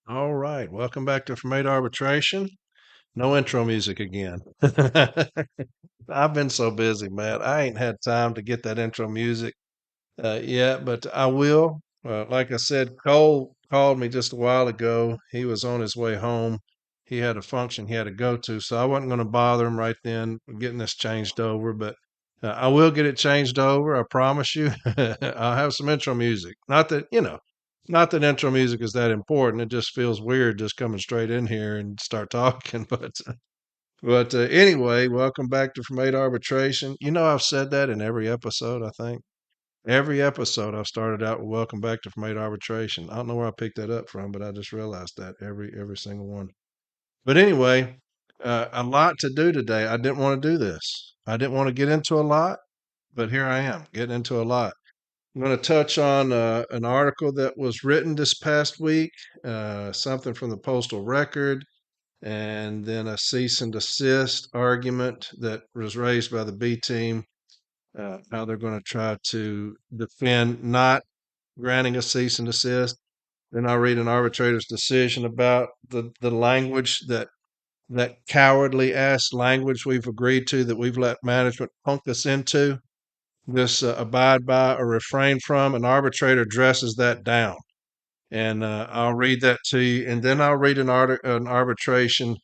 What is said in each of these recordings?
All right, welcome back to From Arbitration. No intro music again. I've been so busy, man. I ain't had time to get that intro music yet, but I will. Like I said, Cole called me just a while ago. He was on his way home. He had a function he had to go to, so I wasn't going to bother him right then getting this changed over, but I will get it changed over. I promise you. I'll have some intro music. Not that intro music is that important. It just feels weird just coming straight in here and start talking. But anyway, welcome back to From Arbitration. I've said that in every episode. I think every episode I've started out with "Welcome back to From Arbitration." I don't know where I picked that up from, but I just realized that every single one. But anyway, a lot to do today. I didn't want to do this. I didn't want to get into a lot, but here I am getting into a lot. I'm going to touch on an article that was written this past week, something from the Postal Record, and then a cease and desist argument that was raised by the B team, how they're going to try to defend not granting a cease and desist. Then I'll read an arbitrator's decision about the language that cowardly ass language we've agreed to that we've let management punk us into. This abide by or refrain from. An arbitrator dresses that down. And I'll read that to you. And then I'll read an arbitration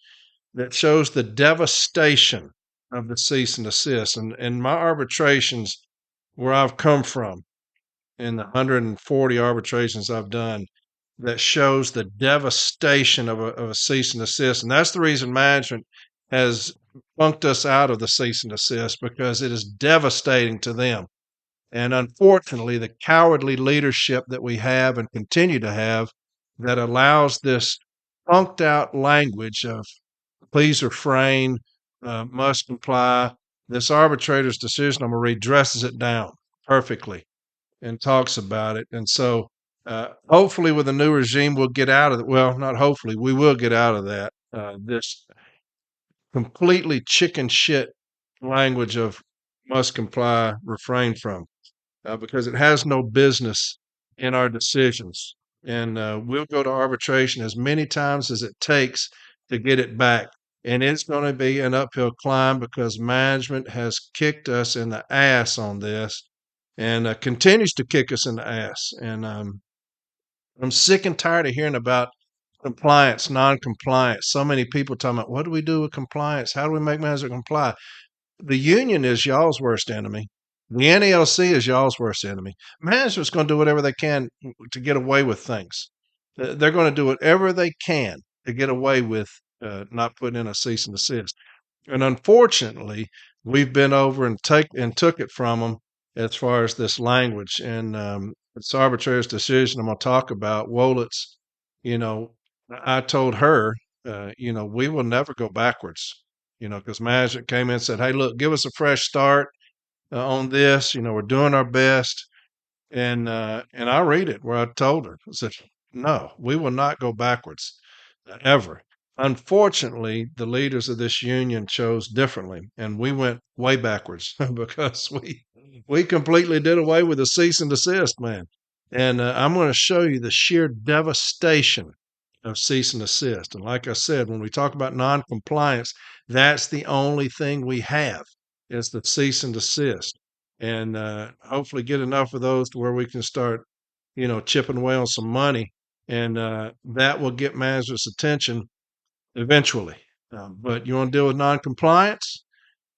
that shows the devastation of the cease and desist. And my arbitrations, where I've come from, in the 140 arbitrations I've done, that shows the devastation of a cease and desist. And that's the reason management has bunked us out of the cease and desist, because it is devastating to them. And unfortunately, the cowardly leadership that we have and continue to have that allows this funked out language of please refrain, must comply. This arbitrator's decision, I'm going to read, dresses it down perfectly and talks about it. And so, hopefully, with the new regime, we'll get out of it. Well, not hopefully, we will get out of that. This completely chicken shit language of must comply, refrain from, because it has no business in our decisions. And we'll go to arbitration as many times as it takes to get it back. And it's going to be an uphill climb because management has kicked us in the ass on this and continues to kick us in the ass. And I'm sick and tired of hearing about compliance, non-compliance. So many people talking about what do we do with compliance? How do we make management comply? The union is y'all's worst enemy. The NALC is y'all's worst enemy. Management's going to do whatever they can to get away with things. They're going to do whatever they can to get away with not putting in a cease and desist. And unfortunately, we've been over and took it from them as far as this language. And it's arbitrator's decision I'm going to talk about. Wolitz, you know, I told her, we will never go backwards, because management came in and said, hey, look, give us a fresh start on this. We're doing our best. And I read it where I told her, I said, no, we will not go backwards ever. Unfortunately, the leaders of this union chose differently, and we went way backwards because we completely did away with the cease and desist, man. And I'm going to show you the sheer devastation of cease and desist. And like I said, when we talk about non-compliance, that's the only thing we have is the cease and desist. And hopefully get enough of those to where we can start, chipping away on some money, and that will get management's attention eventually. But you want to deal with non-compliance,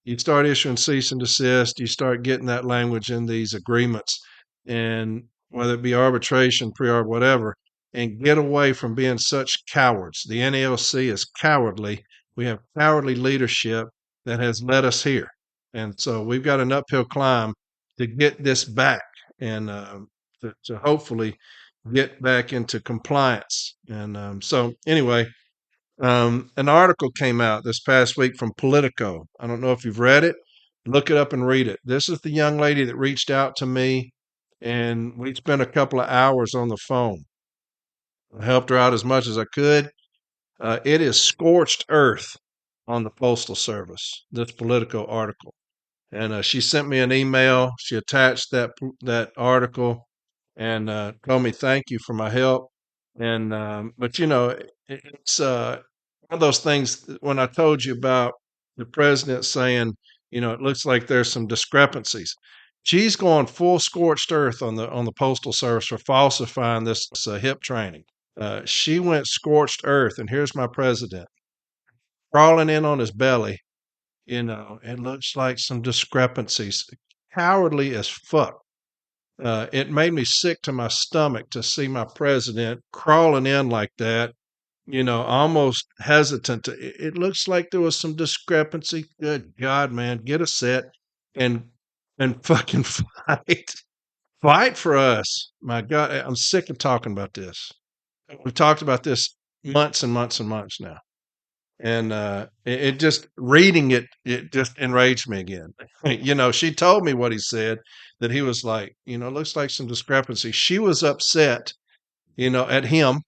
you start issuing cease and desist, you start getting that language in these agreements, and whether it be arbitration, pre-arb, whatever, and get away from being such cowards. The NALC is cowardly. We have cowardly leadership that has led us here. And so we've got an uphill climb to get this back and to hopefully get back into compliance. And so, anyway, an article came out this past week from Politico. I don't know if you've read it. Look it up and read it. This is the young lady that reached out to me, and we spent a couple of hours on the phone. I helped her out as much as I could. It is scorched earth on the Postal Service, this Politico article. And she sent me an email. She attached that article and told me thank you for my help. And but it's one of those things. When I told you about the president saying, it looks like there's some discrepancies. She's going full scorched earth on the postal service for falsifying this hip training. She went scorched earth, and here's my president crawling in on his belly. It looks like some discrepancies. Cowardly as fuck. It made me sick to my stomach to see my president crawling in like that, almost hesitant to. It looks like there was some discrepancy. Good God, man, get a set and fucking fight, fight for us. My God, I'm sick of talking about this. We've talked about this months and months and months now, and it just reading it just enraged me again. She told me what he said, that he was like, looks like some discrepancy. She was upset, at him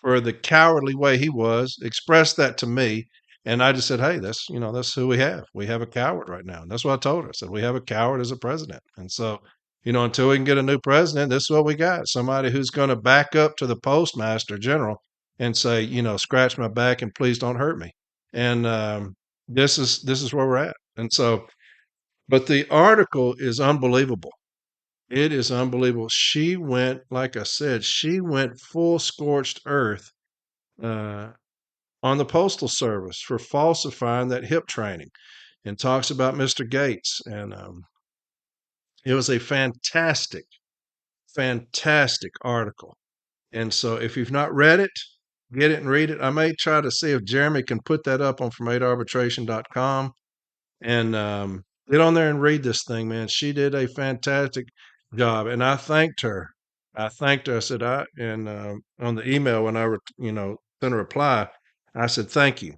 for the cowardly way he was, expressed that to me. And I just said, hey, that's who we have. We have a coward right now. And that's what I told her. I said, we have a coward as a president. And so, until we can get a new president, this is what we got. Somebody who's going to back up to the postmaster general and say, scratch my back and please don't hurt me. And this is where we're at. And so, but the article is unbelievable. It is unbelievable. She went, like I said, she went full scorched earth uh, on the Postal Service for falsifying that hip training, and talks about Mr. Gates. And it was a fantastic, fantastic article. And so if you've not read it, get it and read it. I may try to see if Jeremy can put that up on from8arbitration.com and get on there and read this thing, man. She did a fantastic job. And I thanked her. I thanked her. I said, and on the email when sent a reply, I said, thank you.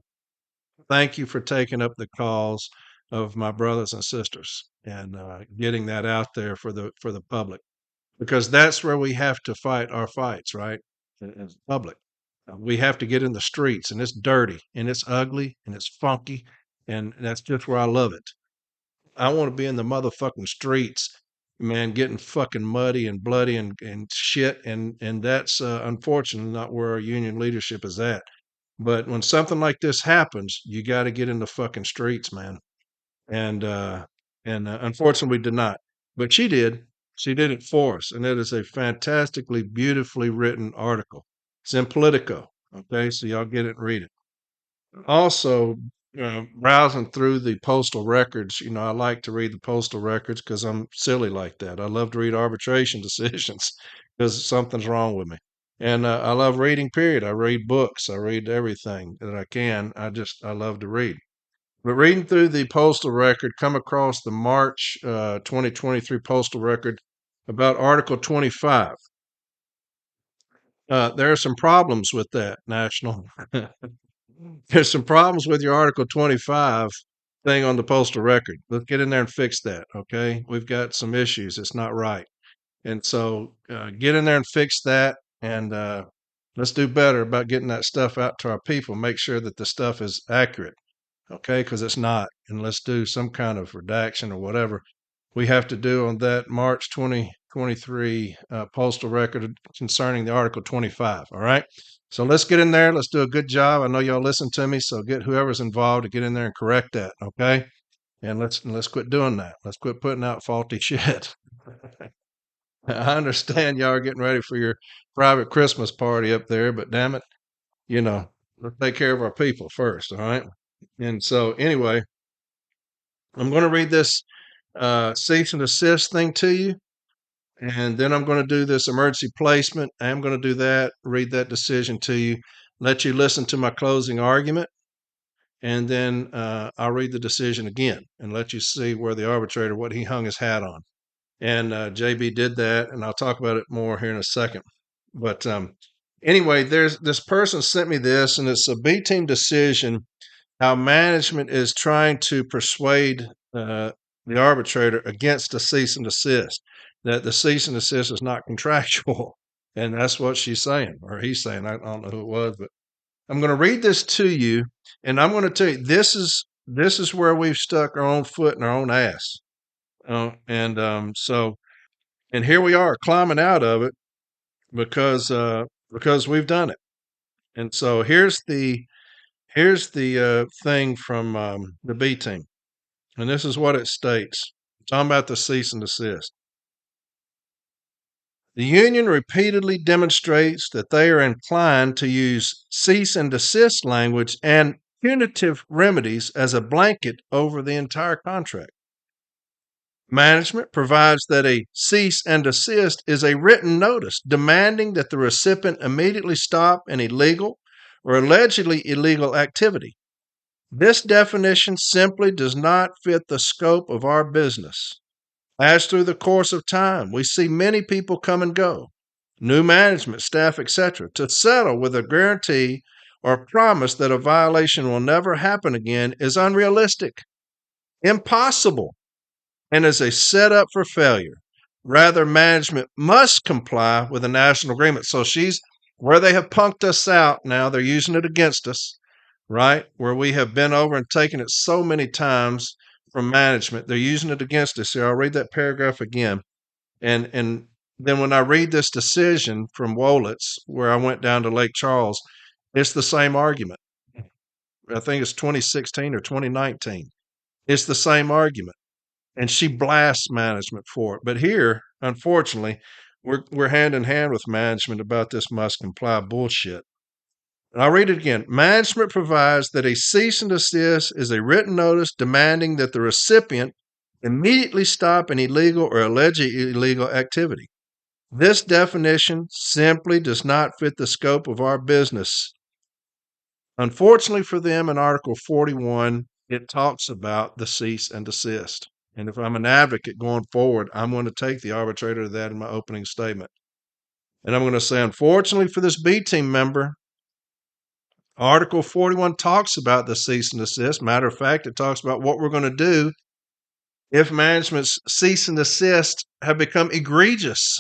Thank you for taking up the cause of my brothers and sisters and getting that out there for the public, because that's where we have to fight our fights, right? As public, we have to get in the streets, and it's dirty, and it's ugly, and it's funky, and that's just where I love it. I want to be in the motherfucking streets, man, getting fucking muddy and bloody and shit, and that's unfortunately not where our union leadership is at. But when something like this happens, you got to get in the fucking streets, man. And unfortunately, we did not. But she did. She did it for us, and it is a fantastically, beautifully written article. It's in Politico. Okay, so y'all get it and read it. Also, browsing through the postal records, I like to read the postal records because I'm silly like that. I love to read arbitration decisions because something's wrong with me. And I love reading, period. I read books, I read everything that I can. I love to read. But reading through the postal record, come across the March 2023 postal record about Article 25. There are some problems with that, National. There's some problems with your Article 25 thing on the postal record. Let's get in there and fix that, okay? We've got some issues. It's not right. And so get in there and fix that. And let's do better about getting that stuff out to our people. Make sure that the stuff is accurate, okay? Because it's not. And let's do some kind of redaction or whatever we have to do on that March 2023 postal record concerning the Article 25. All right. So let's get in there. Let's do a good job. I know y'all listen to me. So get whoever's involved to get in there and correct that. Okay. And let's quit doing that. Let's quit putting out faulty shit. I understand y'all are getting ready for your private Christmas party up there, but damn it, let's take care of our people first. All right. And so anyway, I'm going to read this cease and desist thing to you. And then I'm going to do this emergency placement. I am going to do that, read that decision to you, let you listen to my closing argument, and then I'll read the decision again and let you see where the arbitrator, what he hung his hat on. And JB did that, and I'll talk about it more here in a second. But anyway, there's this person sent me this, and it's a B team decision, how management is trying to persuade the arbitrator against a cease and desist, that the cease and desist is not contractual. And that's what she's saying, or he's saying. I don't know who it was, but I'm going to read this to you, and I'm going to tell you this is where we've stuck our own foot in our own ass. And here we are climbing out of it because because we've done it. And so here's the thing from the B team, and this is what it states. Talking about the cease and desist. The union repeatedly demonstrates that they are inclined to use cease and desist language and punitive remedies as a blanket over the entire contract. Management provides that a cease and desist is a written notice demanding that the recipient immediately stop an illegal or allegedly illegal activity. This definition simply does not fit the scope of our business. As through the course of time, we see many people come and go, new management, staff, etc., to settle with a guarantee or promise that a violation will never happen again is unrealistic, impossible, and is a setup for failure. Rather, management must comply with a national agreement. So she's where they have punked us out now, they're using it against us, right? Where we have been over and taken it so many times from management. They're using it against us here. I'll read that paragraph again. And then when I read this decision from Wolitz, where I went down to Lake Charles, it's the same argument. I think it's 2016 or 2019. It's the same argument. And she blasts management for it. But here, unfortunately, we're hand in hand with management about this must comply bullshit. And I'll read it again. Management provides that a cease and desist is a written notice demanding that the recipient immediately stop an illegal or alleged illegal activity. This definition simply does not fit the scope of our business. Unfortunately for them, in Article 41, it talks about the cease and desist. And if I'm an advocate going forward, I'm going to take the arbitrator to that in my opening statement. And I'm going to say, unfortunately for this B team member, Article 41 talks about the cease and desist. Matter of fact, it talks about what we're going to do if management's cease and desist have become egregious.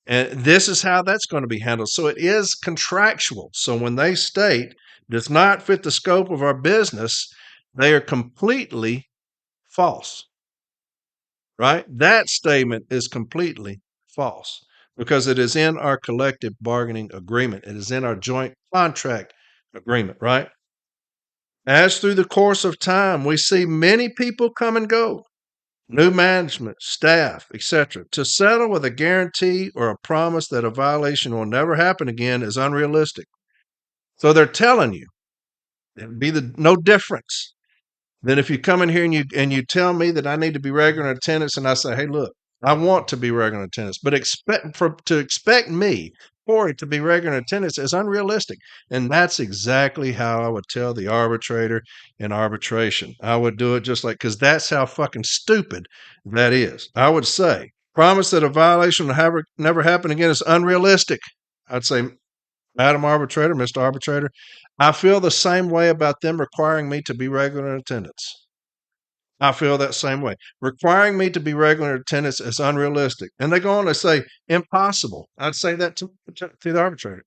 And this is how that's going to be handled. So it is contractual. So when they state does not fit the scope of our business, they are completely false, right? That statement is completely false because it is in our collective bargaining agreement. It is in our joint contract agreement, right? As through the course of time, we see many people come and go, new management, staff, etc. To settle with a guarantee or a promise that a violation will never happen again is unrealistic. So they're telling you it'd be no difference than if you come in here and you tell me that I need to be regular in attendance, and I say, hey, look, I want to be regular in attendance, but to expect me, Corey, to be regular in attendance is unrealistic. And that's exactly how I would tell the arbitrator in arbitration. I would do it just like, because that's how fucking stupid that is. I would say, promise that a violation will never happen again is unrealistic. I'd say, Madam Arbitrator, Mr. Arbitrator, I feel the same way about them requiring me to be regular in attendance. I feel that same way. Requiring me to be regular in attendance is unrealistic. And they go on to say, impossible. I'd say that to the arbitrator.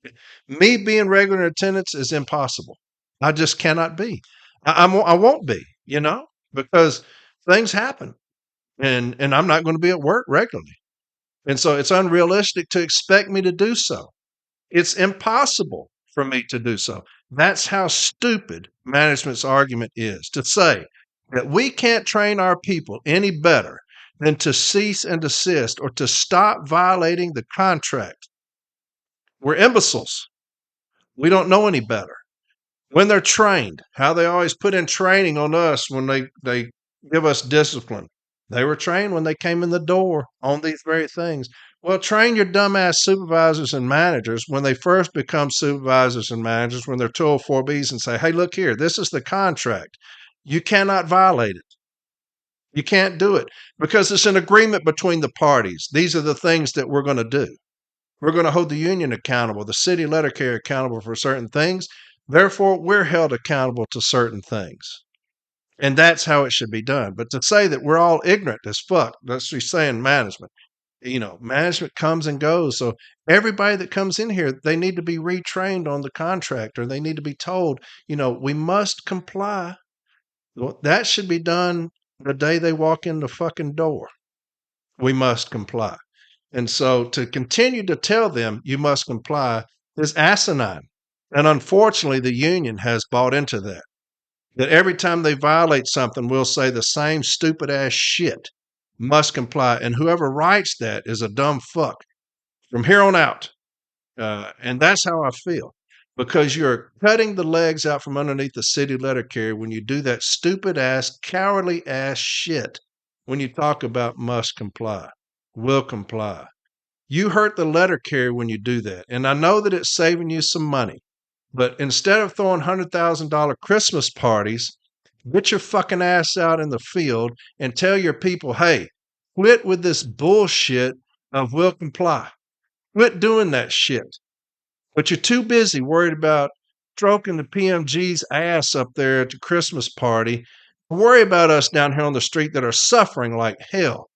Me being regular in attendance is impossible. I just cannot be. I won't be, because things happen. And I'm not going to be at work regularly. And so it's unrealistic to expect me to do so. It's impossible for me to do so. That's how stupid management's argument is, to say that we can't train our people any better than to cease and desist or to stop violating the contract. We're imbeciles. We don't know any better. When they're trained, how they always put in training on us when they give us discipline. They were trained when they came in the door on these very things. Well, train your dumbass supervisors and managers when they first become supervisors and managers, when they're 204Bs, and say, hey, look here, this is the contract. You cannot violate it. You can't do it because it's an agreement between the parties. These are the things that we're going to do. We're going to hold the union accountable, the city letter carrier accountable for certain things. Therefore, we're held accountable to certain things. And that's how it should be done. But to say that we're all ignorant as fuck, that's what you're saying, management. Management comes and goes. So everybody that comes in here, they need to be retrained on the contract, or they need to be told, we must comply. Well, that should be done the day they walk in the fucking door. We must comply. And so to continue to tell them you must comply is asinine. And unfortunately, the union has bought into that. That every time they violate something, we'll say the same stupid ass shit must comply. And whoever writes that is a dumb fuck from here on out. And that's how I feel because you're cutting the legs out from underneath the city letter carrier when you do that stupid ass, cowardly ass shit. When you talk about must comply, will comply, you hurt the letter carrier when you do that. And I know that it's saving you some money, but instead of throwing $100,000 Christmas parties, get your fucking ass out in the field and tell your people, hey, quit with this bullshit of will comply. Quit doing that shit. But you're too busy worried about stroking the PMG's ass up there at the Christmas party. Worry about us down here on the street that are suffering like hell.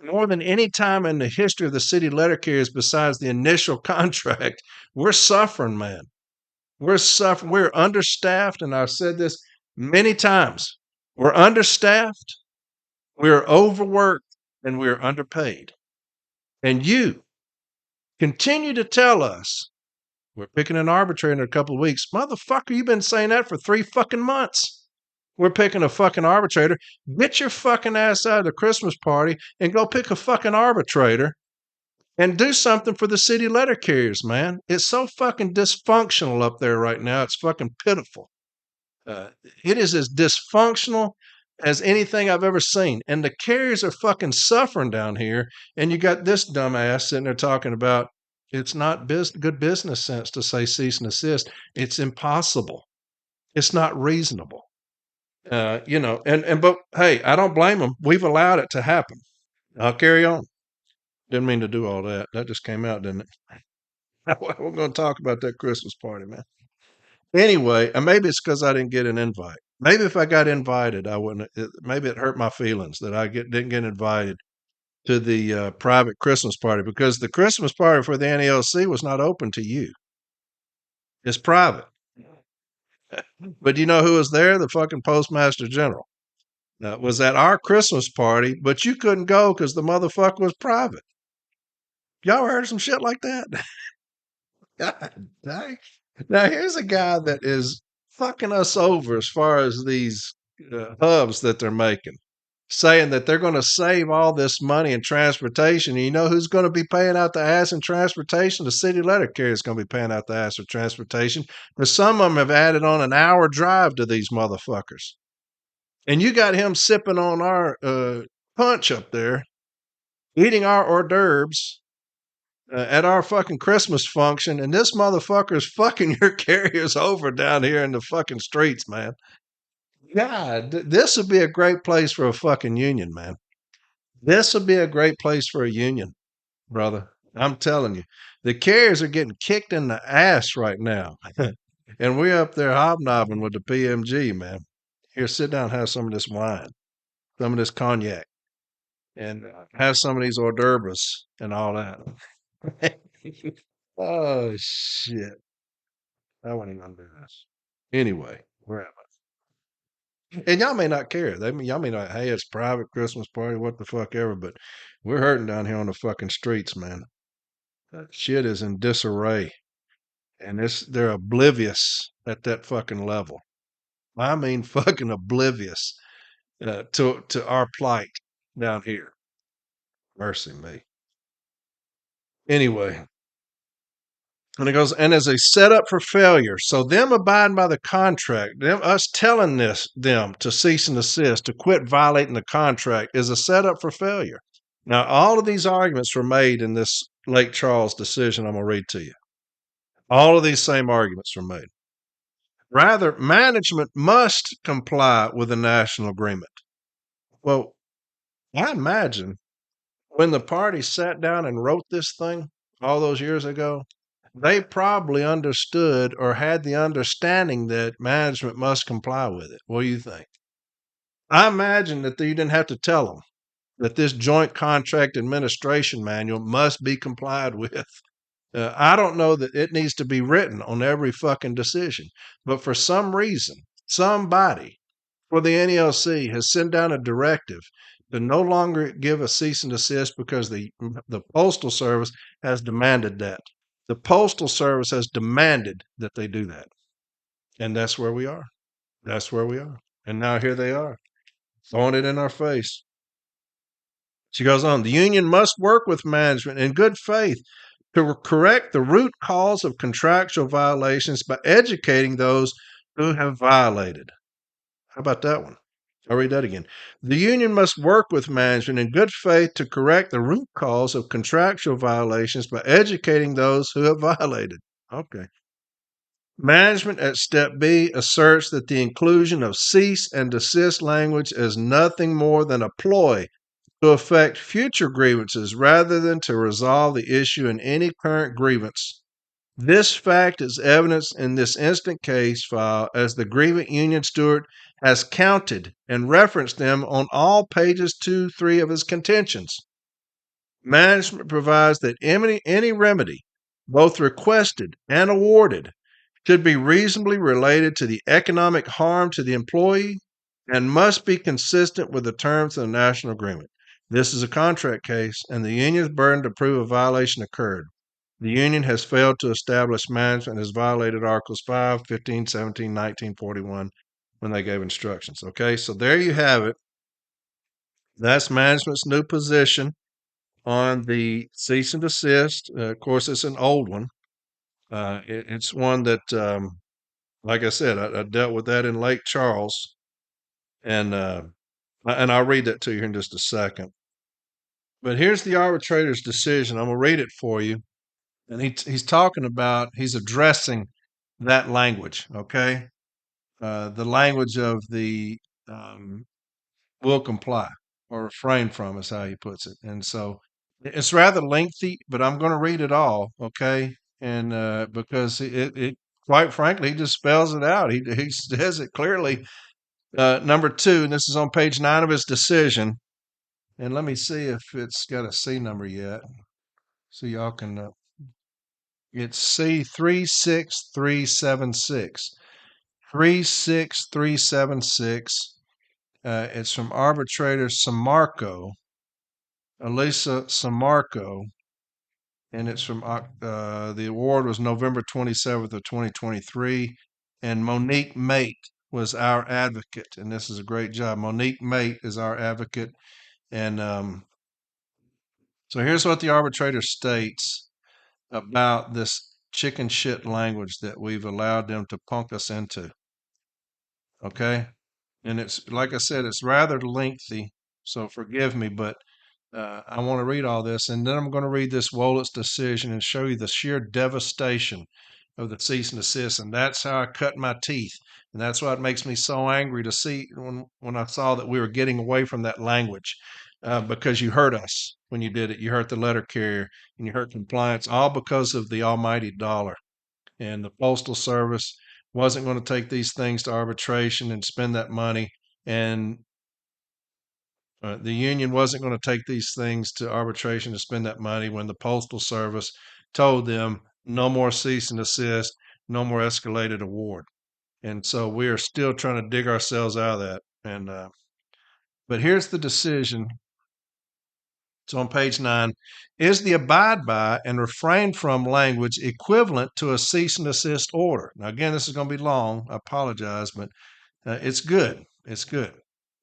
More than any time in the history of the city letter carriers besides the initial contract, we're suffering, man. We're suffering. We're understaffed, and I've said this many times. We're understaffed, we're overworked, and we're underpaid. And you continue to tell us we're picking an arbitrator in a couple of weeks. Motherfucker, you've been saying that for 3 fucking months. We're picking a fucking arbitrator. Get your fucking ass out of the Christmas party and go pick a fucking arbitrator and do something for the city letter carriers, man. It's so fucking dysfunctional up there right now. It's fucking pitiful. It is as dysfunctional as anything I've ever seen. And the carriers are fucking suffering down here. And you got this dumbass sitting there talking about it's not good business sense to say cease and desist. It's impossible. It's not reasonable. But hey, I don't blame them. We've allowed it to happen. I'll carry on. Didn't mean to do all that. That just came out, didn't it? We're going to talk about that Christmas party, man. Anyway, and maybe it's because I didn't get an invite. Maybe if I got invited, I wouldn't. Maybe it hurt my feelings that didn't get invited to the private Christmas party because the Christmas party for the NELC was not open to you. It's private. But you know who was there? The fucking Postmaster General. Was at our Christmas party, but you couldn't go because the motherfucker was private. Y'all heard some shit like that? God dang. Now, here's a guy that is fucking us over as far as these hubs that they're making, saying that they're going to save all this money in transportation. And you know who's going to be paying out the ass in transportation? The city letter carrier is going to be paying out the ass for transportation. But some of them have added on an hour drive to these motherfuckers. And you got him sipping on our punch up there, eating our hors d'oeuvres at our fucking Christmas function, and this motherfucker's fucking your carriers over down here in the fucking streets, man. God, this would be a great place for a fucking union, man. This would be a great place for a union, brother. I'm telling you. The carriers are getting kicked in the ass right now. And we're up there hobnobbing with the PMG, man. Here, sit down and have some of this wine, some of this cognac, and have some of these hors d'oeuvres and all that. Oh, shit. I wasn't even gonna do this. Anyway, where am I? And y'all may not care. Y'all may not, hey, it's private Christmas party, what the fuck ever, but we're hurting down here on the fucking streets, man. That shit is in disarray. And they're oblivious at that fucking level. I mean fucking oblivious to our plight down here. Mercy me. Anyway, and it goes, and as a setup for failure. So them abiding by the contract, us telling them to cease and desist, to quit violating the contract is a setup for failure. Now, all of these arguments were made in this Lake Charles decision I'm going to read to you. All of these same arguments were made. Rather, management must comply with the national agreement. Well, I imagine when the party sat down and wrote this thing all those years ago, they probably understood or had the understanding that management must comply with it. What do you think? I imagine that you didn't have to tell them that this joint contract administration manual must be complied with. I don't know that it needs to be written on every fucking decision, but for some reason, somebody for the NELC has sent down a directive to no longer give a cease and desist because the Postal Service has demanded that. The Postal Service has demanded that they do that. And that's where we are. That's where we are. And now here they are, throwing it in our face. She goes on, the union must work with management in good faith to correct the root cause of contractual violations by educating those who have violated. How about that one? I'll read that again. The union must work with management in good faith to correct the root cause of contractual violations by educating those who have violated. Okay. Management at step B asserts that the inclusion of cease and desist language is nothing more than a ploy to affect future grievances rather than to resolve the issue in any current grievance. This fact is evidenced in this instant case file as the grievant union steward has counted and referenced them on all pages 2, 3 of his contentions. Management provides that any remedy, both requested and awarded, should be reasonably related to the economic harm to the employee and must be consistent with the terms of the national agreement. This is a contract case, and the union's burden to prove a violation occurred. The union has failed to establish management has violated Articles 5, 15, 17, 19, 41 when they gave instructions. Okay, so there you have it. That's management's new position on the cease and desist. Of course, it's an old one. It's one that, like I said, I dealt with that in Lake Charles, and I'll read that to you here in just a second. But here's the arbitrator's decision. I'm gonna read it for you, and he's talking about he's addressing that language. Okay, the language of the will comply or refrain from is how he puts it, and so it's rather lengthy, but I'm going to read it all. Okay, and because it quite frankly, he just spells it out. He says it clearly. Number 2, and this is on page 9 of his decision. And let me see if it's got a C number yet, so y'all can. It's C36376. 36376. It's from arbitrator Samarco, Elisa Samarco, and it's from the award was November 27th of 2023, and Monique Mate was our advocate, and this is a great job. Monique Mate is our advocate, and so here's what the arbitrator states about this chicken shit language that we've allowed them to punk us into. Okay, and it's like I said, it's rather lengthy, so forgive me, but I want to read all this, and then I'm going to read this Wollett's decision and show you the sheer devastation of the cease and desist, and that's how I cut my teeth, and that's why it makes me so angry to see when I saw that we were getting away from that language, because you hurt us when you did it. You hurt the letter carrier, and you hurt compliance, all because of the almighty dollar. And the Postal Service wasn't going to take these things to arbitration and spend that money, and the union wasn't going to take these things to arbitration to spend that money when the Postal Service told them no more cease and desist, no more escalated award. And so we are still trying to dig ourselves out of that. And but here's the decision. It's on page 9. Is the abide by and refrain from language equivalent to a cease and desist order? Now, again, this is going to be long. I apologize, but it's good. It's good.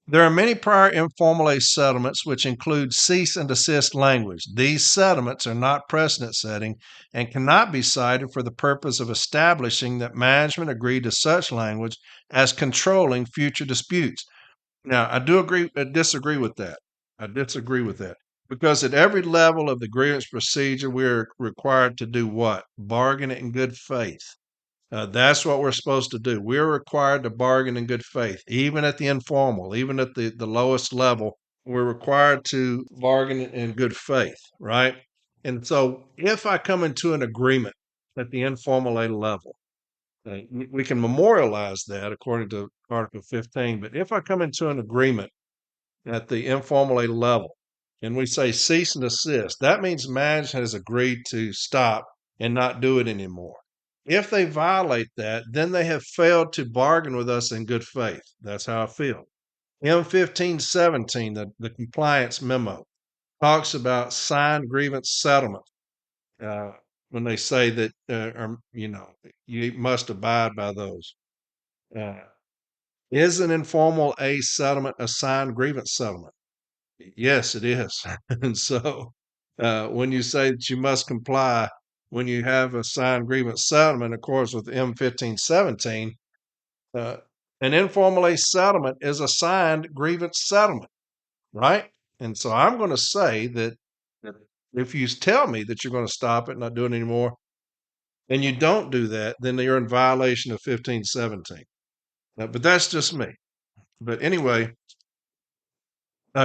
There are many prior informal settlements which include cease and desist language. These settlements are not precedent setting and cannot be cited for the purpose of establishing that management agreed to such language as controlling future disputes. Now, disagree with that. I disagree with that. Because at every level of the grievance procedure, we're required to do what? Bargain it in good faith. That's what we're supposed to do. We're required to bargain in good faith, even at the informal, even at the lowest level. We're required to bargain in good faith, right? And so if I come into an agreement at the informal level, we can memorialize that according to Article 15. But if I come into an agreement at the informal level and we say cease and desist, that means management has agreed to stop and not do it anymore. If they violate that, then they have failed to bargain with us in good faith. That's how I feel. M1517, the compliance memo, talks about signed grievance settlement. when they say that, you must abide by those. Uh, is an informal A settlement a signed grievance settlement? Yes, it is. And so, when you say that you must comply when you have a signed grievance settlement, of course, with M1517, uh, an informal A settlement is a signed grievance settlement, right? And so I'm going to say that if you tell me that you're going to stop it, not do it anymore, and you don't do that, then you're in violation of 1517. But that's just me. But anyway,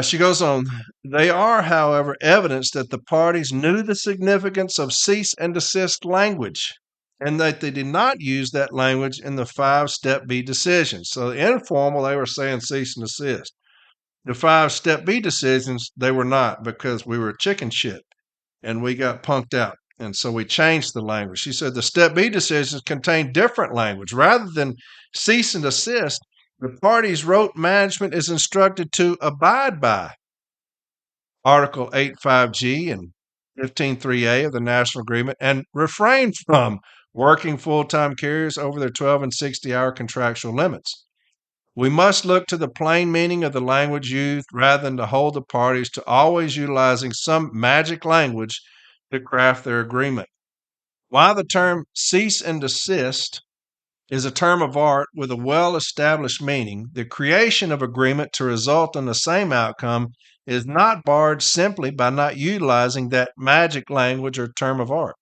she goes on. They are, however, evidence that the parties knew the significance of cease and desist language and that they did not use that language in the five-step B decisions. So, informal, they were saying cease and desist. The five-step B decisions, they were not because we were chicken shit and we got punked out. And so we changed the language. She said the step B decisions contain different language. Rather than cease and desist, the parties wrote management is instructed to abide by Article 85G and 15.3A of the National Agreement and refrain from working full time carriers over their 12 and 60-hour contractual limits. We must look to the plain meaning of the language used rather than to hold the parties to always utilizing some magic language to craft their agreement. While the term cease and desist is a term of art with a well established meaning, the creation of agreement to result in the same outcome is not barred simply by not utilizing that magic language or term of art.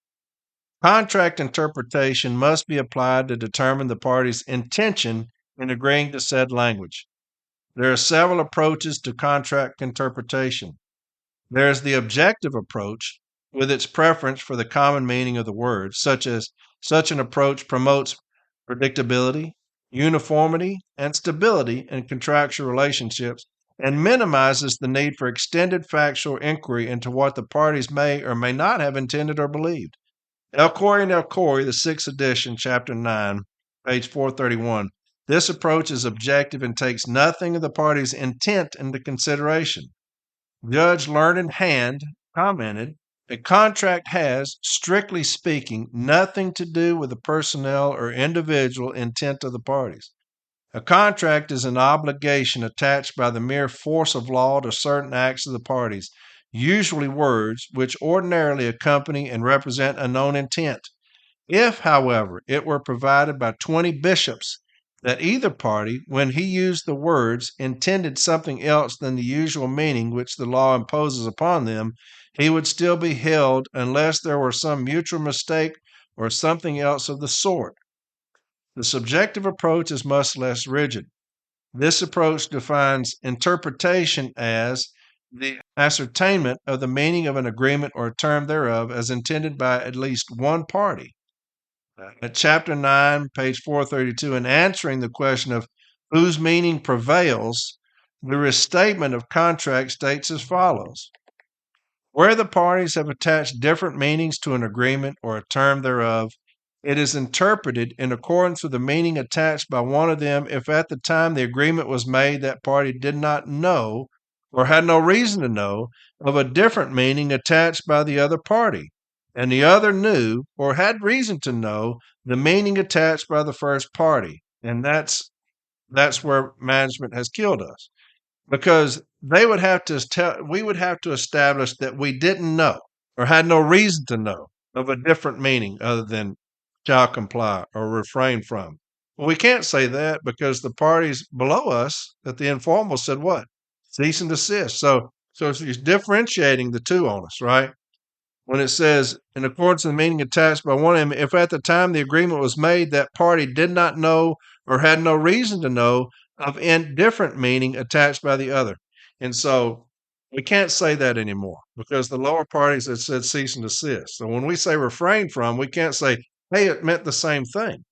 Contract interpretation must be applied to determine the party's intention in agreeing to said language. There are several approaches to contract interpretation. There is the objective approach with its preference for the common meaning of the words, such an approach promotes predictability, uniformity, and stability in contractual relationships and minimizes the need for extended factual inquiry into what the parties may or may not have intended or believed. El Corey and El Corey, the sixth edition, chapter 9, page 431. This approach is objective and takes nothing of the party's intent into consideration. Judge Learned Hand commented, a contract has, strictly speaking, nothing to do with the personnel or individual intent of the parties. A contract is an obligation attached by the mere force of law to certain acts of the parties, usually words which ordinarily accompany and represent a known intent. If, however, it were provided by 20 bishops that either party, when he used the words, intended something else than the usual meaning which the law imposes upon them, he would still be held unless there were some mutual mistake or something else of the sort. The subjective approach is much less rigid. This approach defines interpretation as the ascertainment of the meaning of an agreement or a term thereof as intended by at least one party. At chapter 9, page 432, in answering the question of whose meaning prevails, the restatement of contract states as follows. Where the parties have attached different meanings to an agreement or a term thereof, it is interpreted in accordance with the meaning attached by one of them if at the time the agreement was made that party did not know or had no reason to know of a different meaning attached by the other party, and the other knew or had reason to know the meaning attached by the first party. And that's where management has killed us because they would have to we would have to establish that we didn't know or had no reason to know of a different meaning other than shall comply or refrain from. Well, we can't say that because the parties below us at the informal said what? Cease and desist. So it's differentiating the two on us, right? When it says, in accordance with the meaning attached by one of them, if at the time the agreement was made, that party did not know or had no reason to know of indifferent meaning attached by the other. And so we can't say that anymore because the lower parties have said cease and desist. So when we say refrain from, we can't say, hey, it meant the same thing.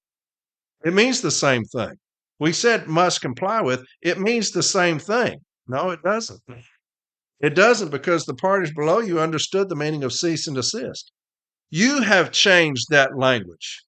It means the same thing. We said must comply with, it means the same thing. No, it doesn't. It doesn't because the parties below you understood the meaning of cease and desist. You have changed that language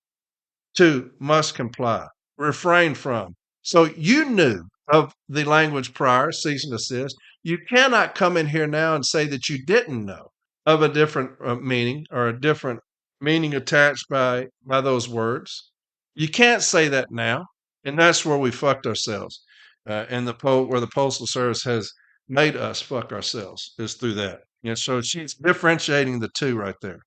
to must comply, refrain from. So you knew of the language prior, cease and desist. You cannot come in here now and say that you didn't know of a different meaning or a different meaning attached by those words. You can't say that now, and that's where we fucked ourselves. And where the postal service has made us fuck ourselves is through that. And so she's differentiating the two right there.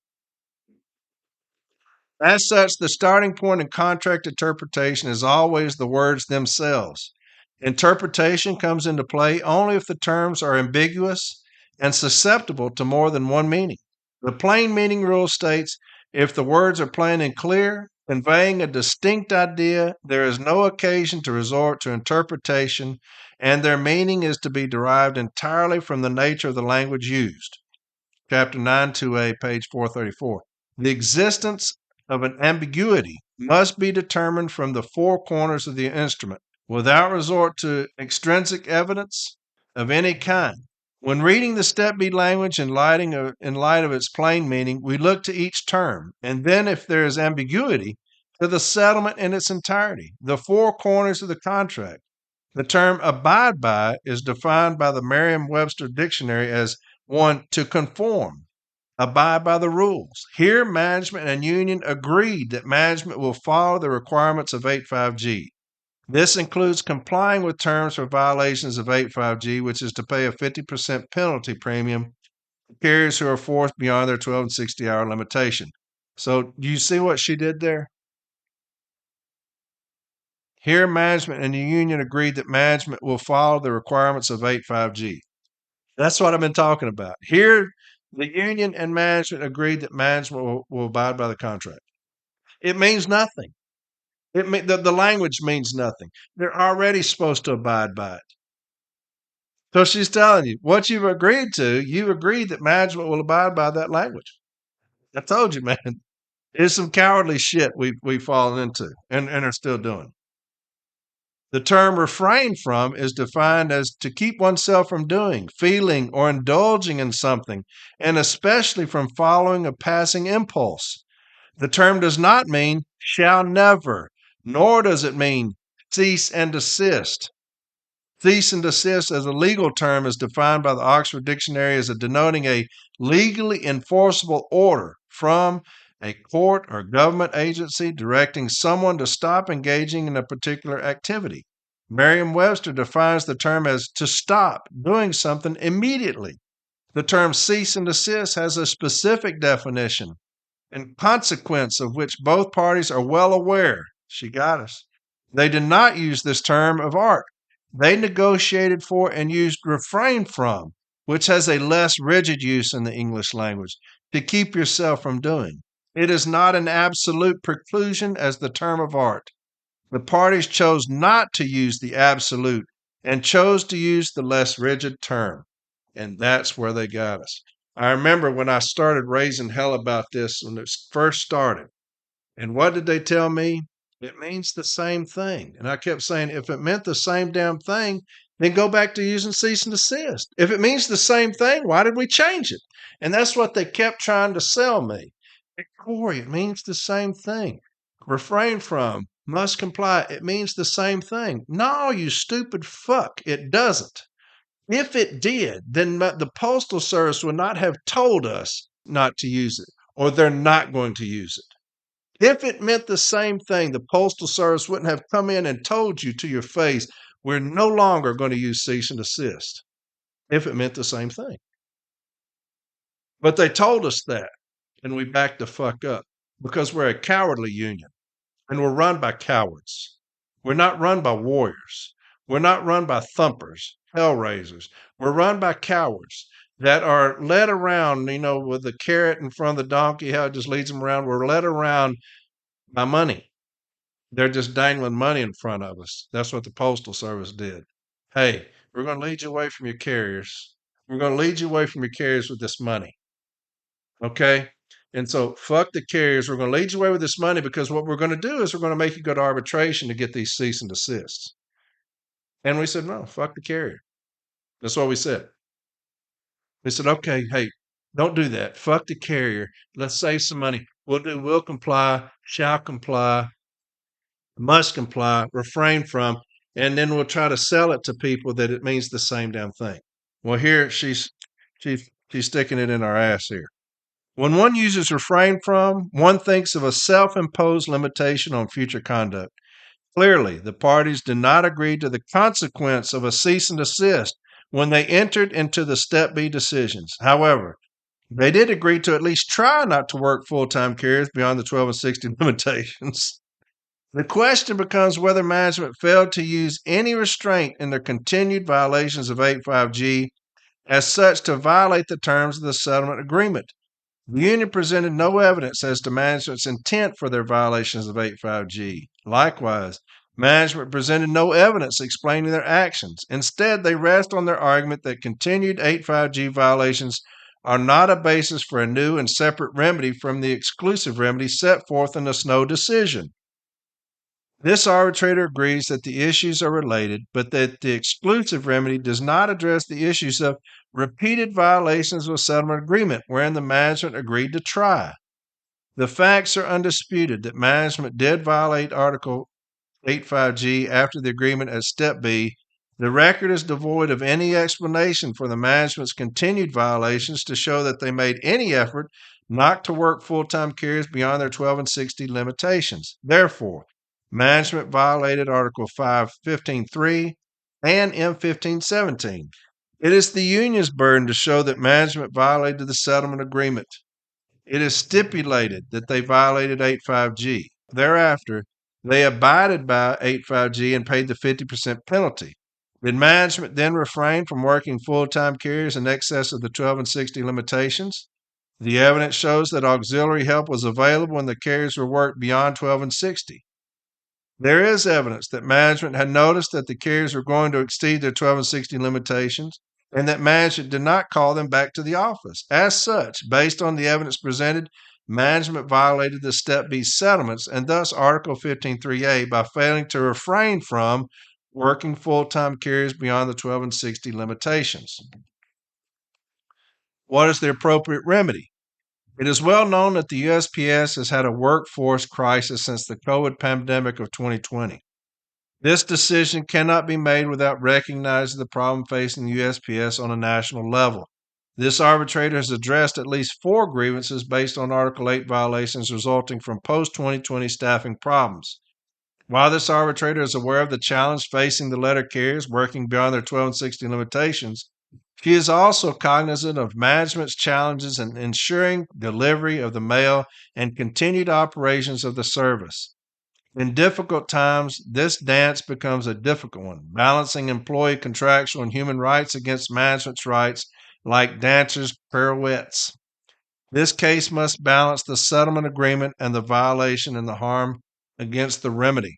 As such, the starting point in contract interpretation is always the words themselves. Interpretation comes into play only if the terms are ambiguous and susceptible to more than one meaning. The plain meaning rule states if the words are plain and clear, conveying a distinct idea, there is no occasion to resort to interpretation, and their meaning is to be derived entirely from the nature of the language used. Chapter 9, 2a, page 434. The existence of an ambiguity must be determined from the four corners of the instrument without resort to extrinsic evidence of any kind. When reading the step beat language in light of its plain meaning, we look to each term, and then, if there is ambiguity, to the settlement in its entirety, the four corners of the contract. The term abide by is defined by the Merriam-Webster dictionary as one, to conform, abide by the rules. Here, management and union agreed that management will follow the requirements of 85G. This includes complying with terms for violations of 85G, which is to pay a 50% penalty premium to carriers who are forced beyond their 12 and 60-hour limitation. So, do you see what she did there? Here, management and the union agreed that management will follow the requirements of 85G. That's what I've been talking about. Here, the union and management agreed that management will abide by the contract. It means nothing. The language means nothing. They're already supposed to abide by it. So she's telling you what you've agreed to. You agreed that management will abide by that language. I told you, man. It's some cowardly shit we've fallen into and are still doing. The term refrain from is defined as to keep oneself from doing, feeling, or indulging in something, and especially from following a passing impulse. The term does not mean shall never, nor does it mean cease and desist. Cease and desist as a legal term is defined by the Oxford Dictionary as denoting a legally enforceable order from a court or government agency directing someone to stop engaging in a particular activity. Merriam-Webster defines the term as to stop doing something immediately. The term cease and desist has a specific definition and consequence of which both parties are well aware. She got us. They did not use this term of art. They negotiated for and used refrain from, which has a less rigid use in the English language, to keep yourself from doing. It is not an absolute preclusion as the term of art. The parties chose not to use the absolute and chose to use the less rigid term. And that's where they got us. I remember when I started raising hell about this when it first started. And what did they tell me? It means the same thing. And I kept saying, if it meant the same damn thing, then go back to using cease and desist. If it means the same thing, why did we change it? And that's what they kept trying to sell me. Hey, Corey, it means the same thing. Refrain from, must comply. It means the same thing. No, you stupid fuck. It doesn't. If it did, then the Postal Service would not have told us not to use it, or they're not going to use it. If it meant the same thing, the Postal Service wouldn't have come in and told you to your face, we're no longer going to use cease and desist, if it meant the same thing. But they told us that, and we backed the fuck up because we're a cowardly union, and we're run by cowards. We're not run by warriors. We're not run by thumpers, hellraisers. We're run by cowards that are led around, with the carrot in front of the donkey, how it just leads them around. We're led around by money. They're just dangling money in front of us. That's what the Postal Service did. Hey, we're going to lead you away from your carriers. We're going to lead you away from your carriers with this money. Okay? And so, fuck the carriers. We're going to lead you away with this money because what we're going to do is we're going to make you go to arbitration to get these cease and desists. And we said, no, fuck the carrier. That's what we said. We said, okay, hey, don't do that. Fuck the carrier. Let's save some money. Will comply, shall comply, must comply, refrain from, and then we'll try to sell it to people that it means the same damn thing. Well, here she's sticking it in our ass here. When one uses refrain from, one thinks of a self-imposed limitation on future conduct. Clearly, the parties did not agree to the consequence of a cease and desist when they entered into the Step B decisions. However, they did agree to at least try not to work full-time carriers beyond the 12 and 60 limitations. The question becomes whether management failed to use any restraint in their continued violations of 85G as such to violate the terms of the settlement agreement. The union presented no evidence as to management's intent for their violations of 85G. Likewise, management presented no evidence explaining their actions. Instead, they rest on their argument that continued 85G violations are not a basis for a new and separate remedy from the exclusive remedy set forth in the Snow decision. This arbitrator agrees that the issues are related, but that the exclusive remedy does not address the issues of repeated violations of a settlement agreement wherein the management agreed to try. The facts are undisputed that management did violate Article 85G after the agreement at Step B. The record is devoid of any explanation for the management's continued violations to show that they made any effort not to work full-time carriers beyond their 12 and 60 limitations. Therefore, management violated Article 515.3 and M1517. It is the union's burden to show that management violated the settlement agreement. It is stipulated that they violated 85G. Thereafter, they abided by 85G and paid the 50% penalty. Did management then refrain from working full-time carriers in excess of the 12 and 60 limitations? The evidence shows that auxiliary help was available when the carriers were worked beyond 12 and 60. There is evidence that management had noticed that the carriers were going to exceed their 12 and 60 limitations and that management did not call them back to the office. As such, based on the evidence presented, management violated the Step B settlements and thus Article 15.3a by failing to refrain from working full-time carriers beyond the 12 and 60 limitations. What is the appropriate remedy? It is well known that the USPS has had a workforce crisis since the COVID pandemic of 2020. This decision cannot be made without recognizing the problem facing the USPS on a national level. This arbitrator has addressed at least 4 grievances based on Article 8 violations resulting from post-2020 staffing problems. While this arbitrator is aware of the challenge facing the letter carriers working beyond their 12 and 60 limitations, she is also cognizant of management's challenges in ensuring delivery of the mail and continued operations of the service. In difficult times, this dance becomes a difficult one, balancing employee contractual and human rights against management's rights like dancers' pirouettes. This case must balance the settlement agreement and the violation and the harm against the remedy.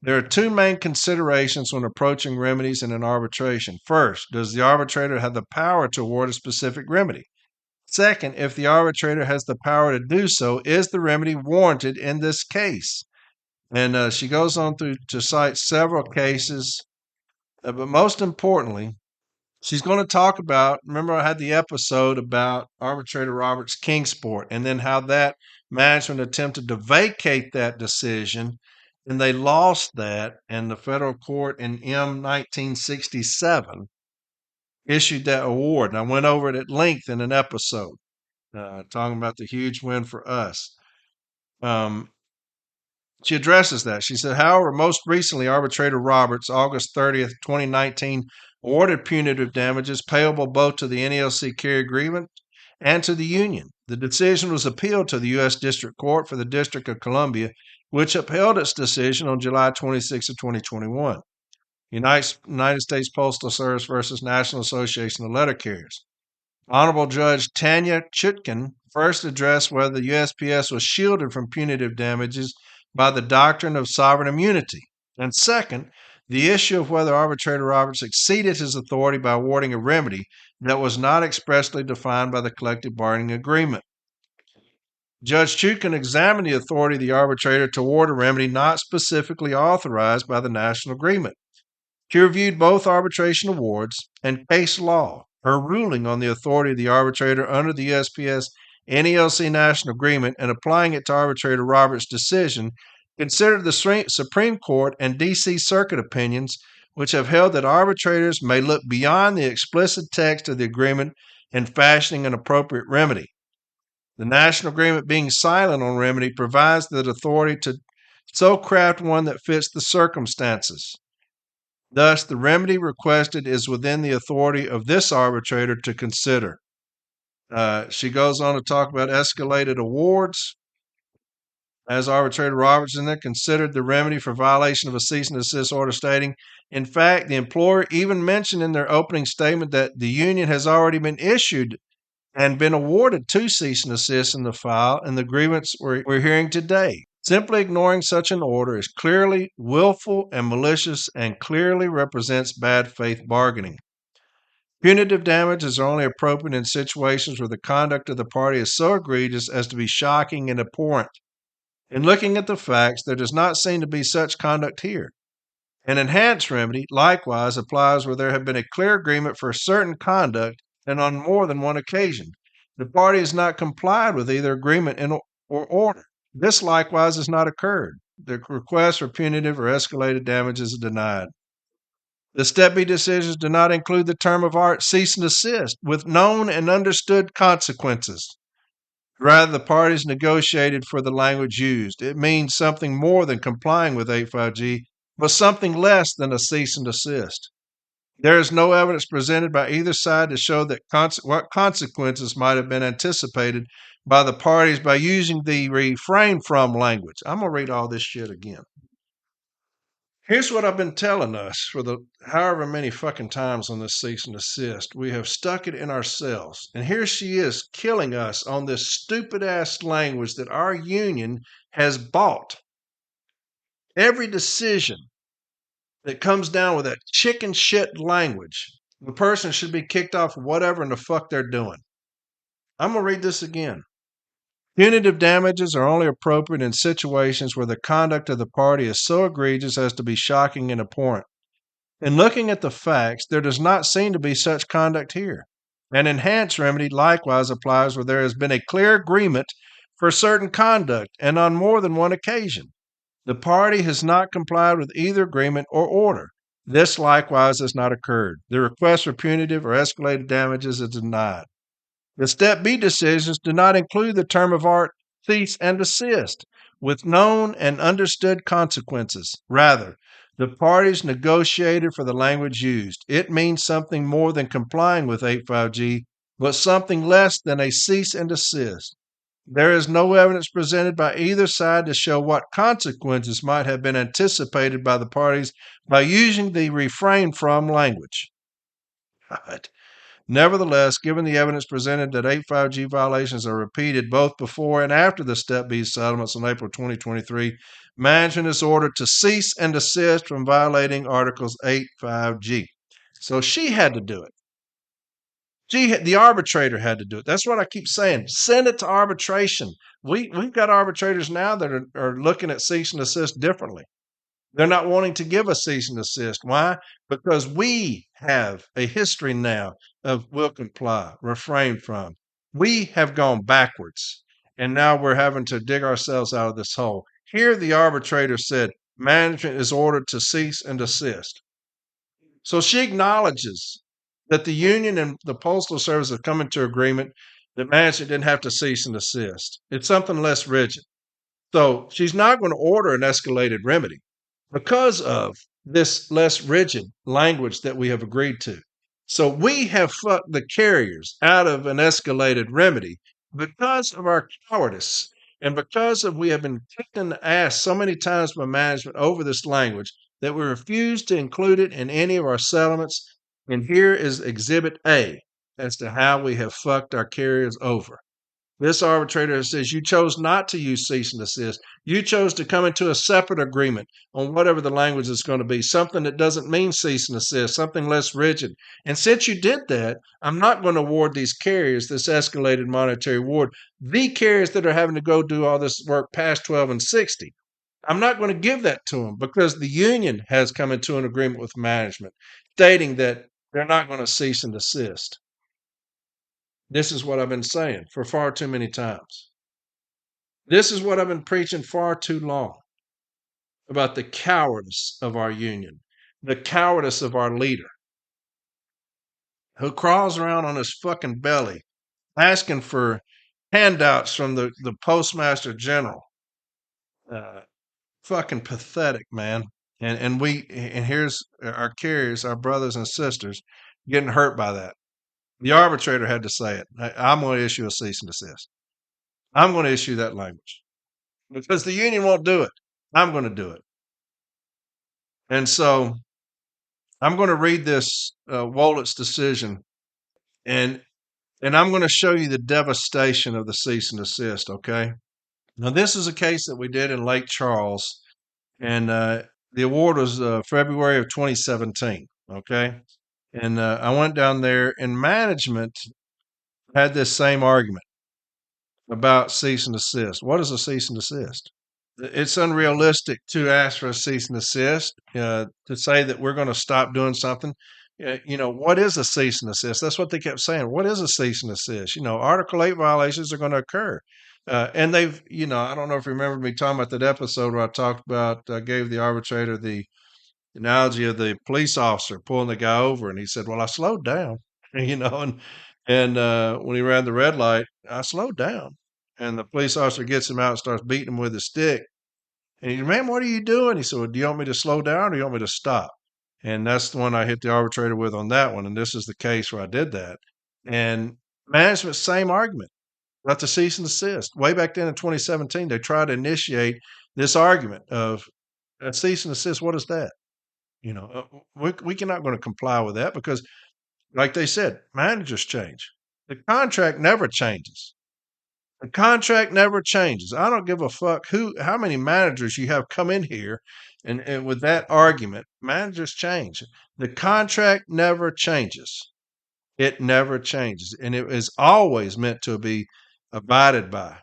There are 2 main considerations when approaching remedies in an arbitration. First, does the arbitrator have the power to award a specific remedy? Second, if the arbitrator has the power to do so, is the remedy warranted in this case? And she goes on to cite several cases, but most importantly, she's going to talk about, remember I had the episode about arbitrator Roberts Kingsport and then how that management attempted to vacate that decision and they lost that, and the federal court in M1967 issued that award. And I went over it at length in an episode, talking about the huge win for us. She addresses that. She said, however, most recently, arbitrator Roberts, August 30th, 2019, awarded punitive damages payable both to the NELC carrier agreement and to the union. The decision was appealed to the U.S. District Court for the District of Columbia, which upheld its decision on July 26 of 2021. United States Postal Service versus National Association of Letter Carriers. Honorable Judge Tanya Chutkan first addressed whether the USPS was shielded from punitive damages by the doctrine of sovereign immunity. And second, the issue of whether arbitrator Roberts exceeded his authority by awarding a remedy that was not expressly defined by the collective bargaining agreement. Judge Chutkan examined the authority of the arbitrator to award a remedy not specifically authorized by the national agreement. She reviewed both arbitration awards and case law. Her ruling on the authority of the arbitrator under the USPS NELC national agreement and applying it to arbitrator Roberts' decision considered the Supreme Court and D.C. Circuit opinions, which have held that arbitrators may look beyond the explicit text of the agreement in fashioning an appropriate remedy. The national agreement, being silent on remedy, provides the authority to so craft one that fits the circumstances. Thus, the remedy requested is within the authority of this arbitrator to consider. She goes on to talk about escalated awards. As arbitrator Robertson considered the remedy for violation of a cease and desist order, stating, in fact, the employer even mentioned in their opening statement that the union has already been issued and been awarded 2 cease and desist in the file and the grievance we're hearing today. Simply ignoring such an order is clearly willful and malicious and clearly represents bad faith bargaining. Punitive damages are only appropriate in situations where the conduct of the party is so egregious as to be shocking and abhorrent. In looking at the facts, there does not seem to be such conduct here. An enhanced remedy, likewise, applies where there have been a clear agreement for certain conduct and on more than one occasion. The party has not complied with either agreement or order. This likewise has not occurred. The request for punitive or escalated damages is denied. The Step B decisions do not include the term of art cease and desist with known and understood consequences. Rather, the parties negotiated for the language used. It means something more than complying with 85G, but something less than a cease and desist. There is no evidence presented by either side to show that what consequences might have been anticipated by the parties by using the refrain from language. I'm going to read all this shit again. Here's what I've been telling us for the however many fucking times on this cease and desist. We have stuck it in ourselves. And here she is killing us on this stupid ass language that our union has bought. Every decision that comes down with that chicken shit language, the person should be kicked off of whatever in the fuck they're doing. I'm going to read this again. Punitive damages are only appropriate in situations where the conduct of the party is so egregious as to be shocking and abhorrent. In looking at the facts, there does not seem to be such conduct here. An enhanced remedy likewise applies where there has been a clear agreement for certain conduct and on more than one occasion. The party has not complied with either agreement or order. This likewise has not occurred. The request for punitive or escalated damages is denied. The Step B decisions do not include the term of art cease and desist with known and understood consequences. Rather, the parties negotiated for the language used. It means something more than complying with 85G, but something less than a cease and desist. There is no evidence presented by either side to show what consequences might have been anticipated by the parties by using the refrain from language. God. Nevertheless, given the evidence presented that 85G violations are repeated both before and after the Step B settlements in April 2023, management is ordered to cease and desist from violating Articles 85G. So she had to do it. The arbitrator had to do it. That's what I keep saying. Send it to arbitration. We've got arbitrators now that are looking at cease and desist differently. They're not wanting to give a cease and desist. Why? Because we have a history now of will comply, refrain from. We have gone backwards, and now we're having to dig ourselves out of this hole. Here, the arbitrator said management is ordered to cease and desist. So she acknowledges that the union and the Postal Service have come into agreement that management didn't have to cease and desist. It's something less rigid. So she's not going to order an escalated remedy because of this less rigid language that we have agreed to. So we have fucked the carriers out of an escalated remedy because of our cowardice and because of we have been kicked in the ass so many times by management over this language that we refuse to include it in any of our settlements. And here is Exhibit A as to how we have fucked our carriers over. This arbitrator says you chose not to use cease and desist. You chose to come into a separate agreement on whatever the language is going to be, something that doesn't mean cease and desist, something less rigid. And since you did that, I'm not going to award these carriers this escalated monetary award. The carriers that are having to go do all this work past 12 and 60, I'm not going to give that to them because the union has come into an agreement with management stating that they're not going to cease and desist. This is what I've been saying for far too many times. This is what I've been preaching far too long about the cowardice of our union, the cowardice of our leader who crawls around on his fucking belly asking for handouts from the postmaster general. Uh, Fucking pathetic, man. And here's our carriers, our brothers and sisters, getting hurt by that. The arbitrator had to say it. I'm going to issue a cease and desist. I'm going to issue that language because the union won't do it. I'm going to do it. And so I'm going to read this Wallet's decision, and I'm going to show you the devastation of the cease and desist. Okay. Now this is a case that we did in Lake Charles, and the award was February of 2017. Okay. And I went down there, and management had this same argument about cease and desist. What is a cease and desist? It's unrealistic to ask for a cease and desist, to say that we're going to stop doing something. What is a cease and desist? That's what they kept saying. What is a cease and desist? Article 8 violations are going to occur. And they've, I don't know if you remember me talking about that episode where I talked about, gave the arbitrator the analogy of the police officer pulling the guy over, and he said, "Well, I slowed down," and when he ran the red light, I slowed down, and the police officer gets him out and starts beating him with a stick, and he said, "Man, what are you doing?" He said, "Well, do you want me to slow down or do you want me to stop?" And that's the one I hit the arbitrator with on that one, and this is the case where I did that. And management, same argument about the cease and desist. Way back then in 2017, they tried to initiate this argument of a cease and desist. What is that? We cannot going to comply with that because, like they said, managers change. The contract never changes. The contract never changes. I don't give a fuck how many managers you have come in here, and with that argument, managers change. The contract never changes. It never changes, and it is always meant to be abided by.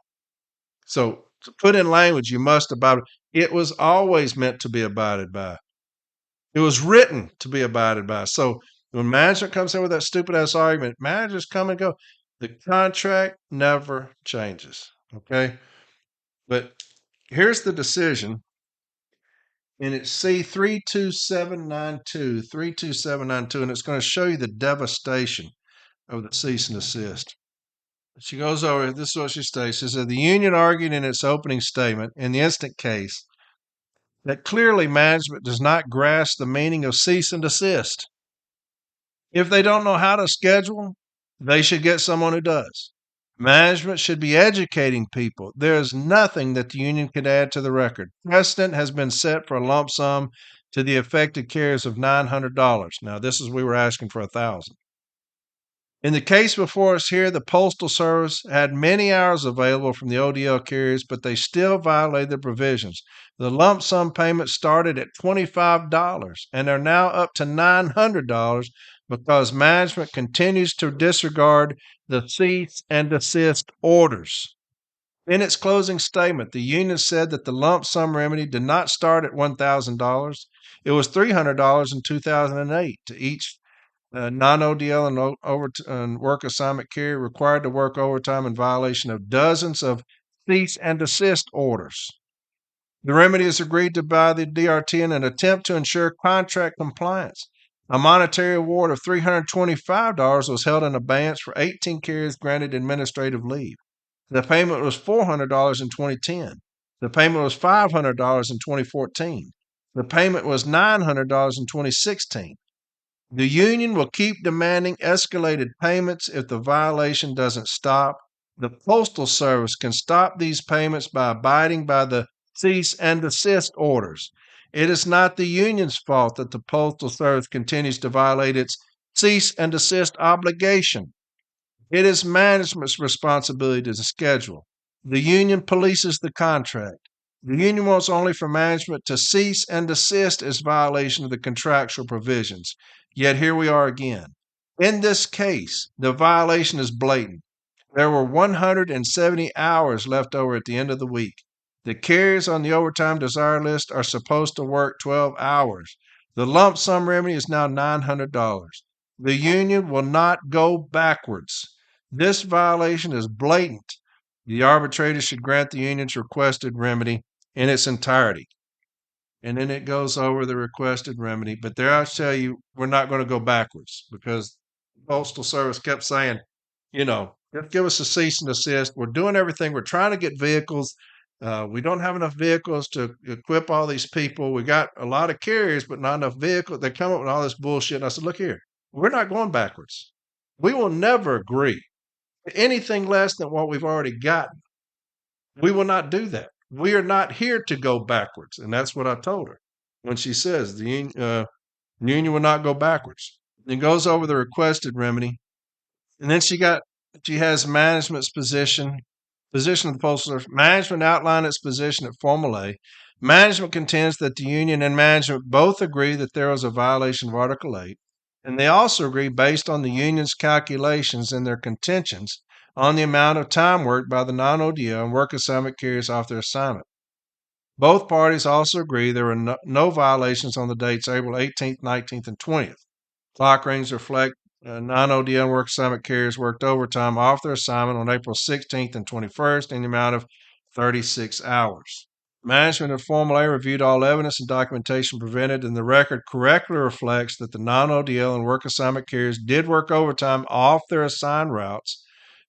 So to put in language, you must abide. It was always meant to be abided by. It was written to be abided by. So when management comes in with that stupid ass argument, managers come and go. The contract never changes. Okay. But here's the decision, and it's C32792, and it's going to show you the devastation of the cease and desist. She goes over, this is what she states. She said, the union argued in its opening statement in the instant case that clearly management does not grasp the meaning of cease and desist. If they don't know how to schedule, they should get someone who does. Management should be educating people. There is nothing that the union could add to the record. Precedent has been set for a lump sum to the affected carriers of $900. Now, we were asking for $1,000. In the case before us here, the Postal Service had many hours available from the ODL carriers, but they still violated the provisions. The lump sum payment started at $25 and are now up to $900 because management continues to disregard the cease and desist orders. In its closing statement, the union said that the lump sum remedy did not start at $1,000. It was $300 in 2008 to each non-ODL and work assignment carrier required to work overtime in violation of dozens of cease and desist orders. The remedy is agreed to by the DRT in an attempt to ensure contract compliance. A monetary award of $325 was held in abeyance for 18 carriers granted administrative leave. The payment was $400 in 2010. The payment was $500 in 2014. The payment was $900 in 2016. The union will keep demanding escalated payments if the violation doesn't stop. The Postal Service can stop these payments by abiding by the cease and desist orders. It is not the union's fault that the Postal Service continues to violate its cease and desist obligation. It is management's responsibility to schedule. The union polices the contract. The union wants only for management to cease and desist its violation of the contractual provisions. Yet here we are again. In this case, the violation is blatant. There were 170 hours left over at the end of the week. The carriers on the overtime desire list are supposed to work 12 hours. The lump sum remedy is now $900. The union will not go backwards. This violation is blatant. The arbitrator should grant the union's requested remedy in its entirety. And then it goes over the requested remedy. But there I tell you, we're not going to go backwards because the Postal Service kept saying, Just give us a cease and desist. We're doing everything. We're trying to get vehicles. We don't have enough vehicles to equip all these people. We got a lot of carriers, but not enough vehicles. They come up with all this bullshit. And I said, look here, we're not going backwards. We will never agree to anything less than what we've already gotten. We will not do that. We are not here to go backwards. And that's what I told her when she says the union will not go backwards. It goes over the requested remedy. And then she has management's position of the Postal Service. Management outlined its position at Formula A. Management contends that the union and management both agree that there was a violation of Article 8, and they also agree, based on the union's calculations and their contentions, on the amount of time worked by the non-ODL and work assignment carriers off their assignment. Both parties also agree there were no violations on the dates April 18th, 19th, and 20th. Clock rings reflect non-ODL and work assignment carriers worked overtime off their assignment on April 16th and 21st in the amount of 36 hours. Management of Formula A reviewed all evidence and documentation presented, and the record correctly reflects that the non-ODL and work assignment carriers did work overtime off their assigned routes.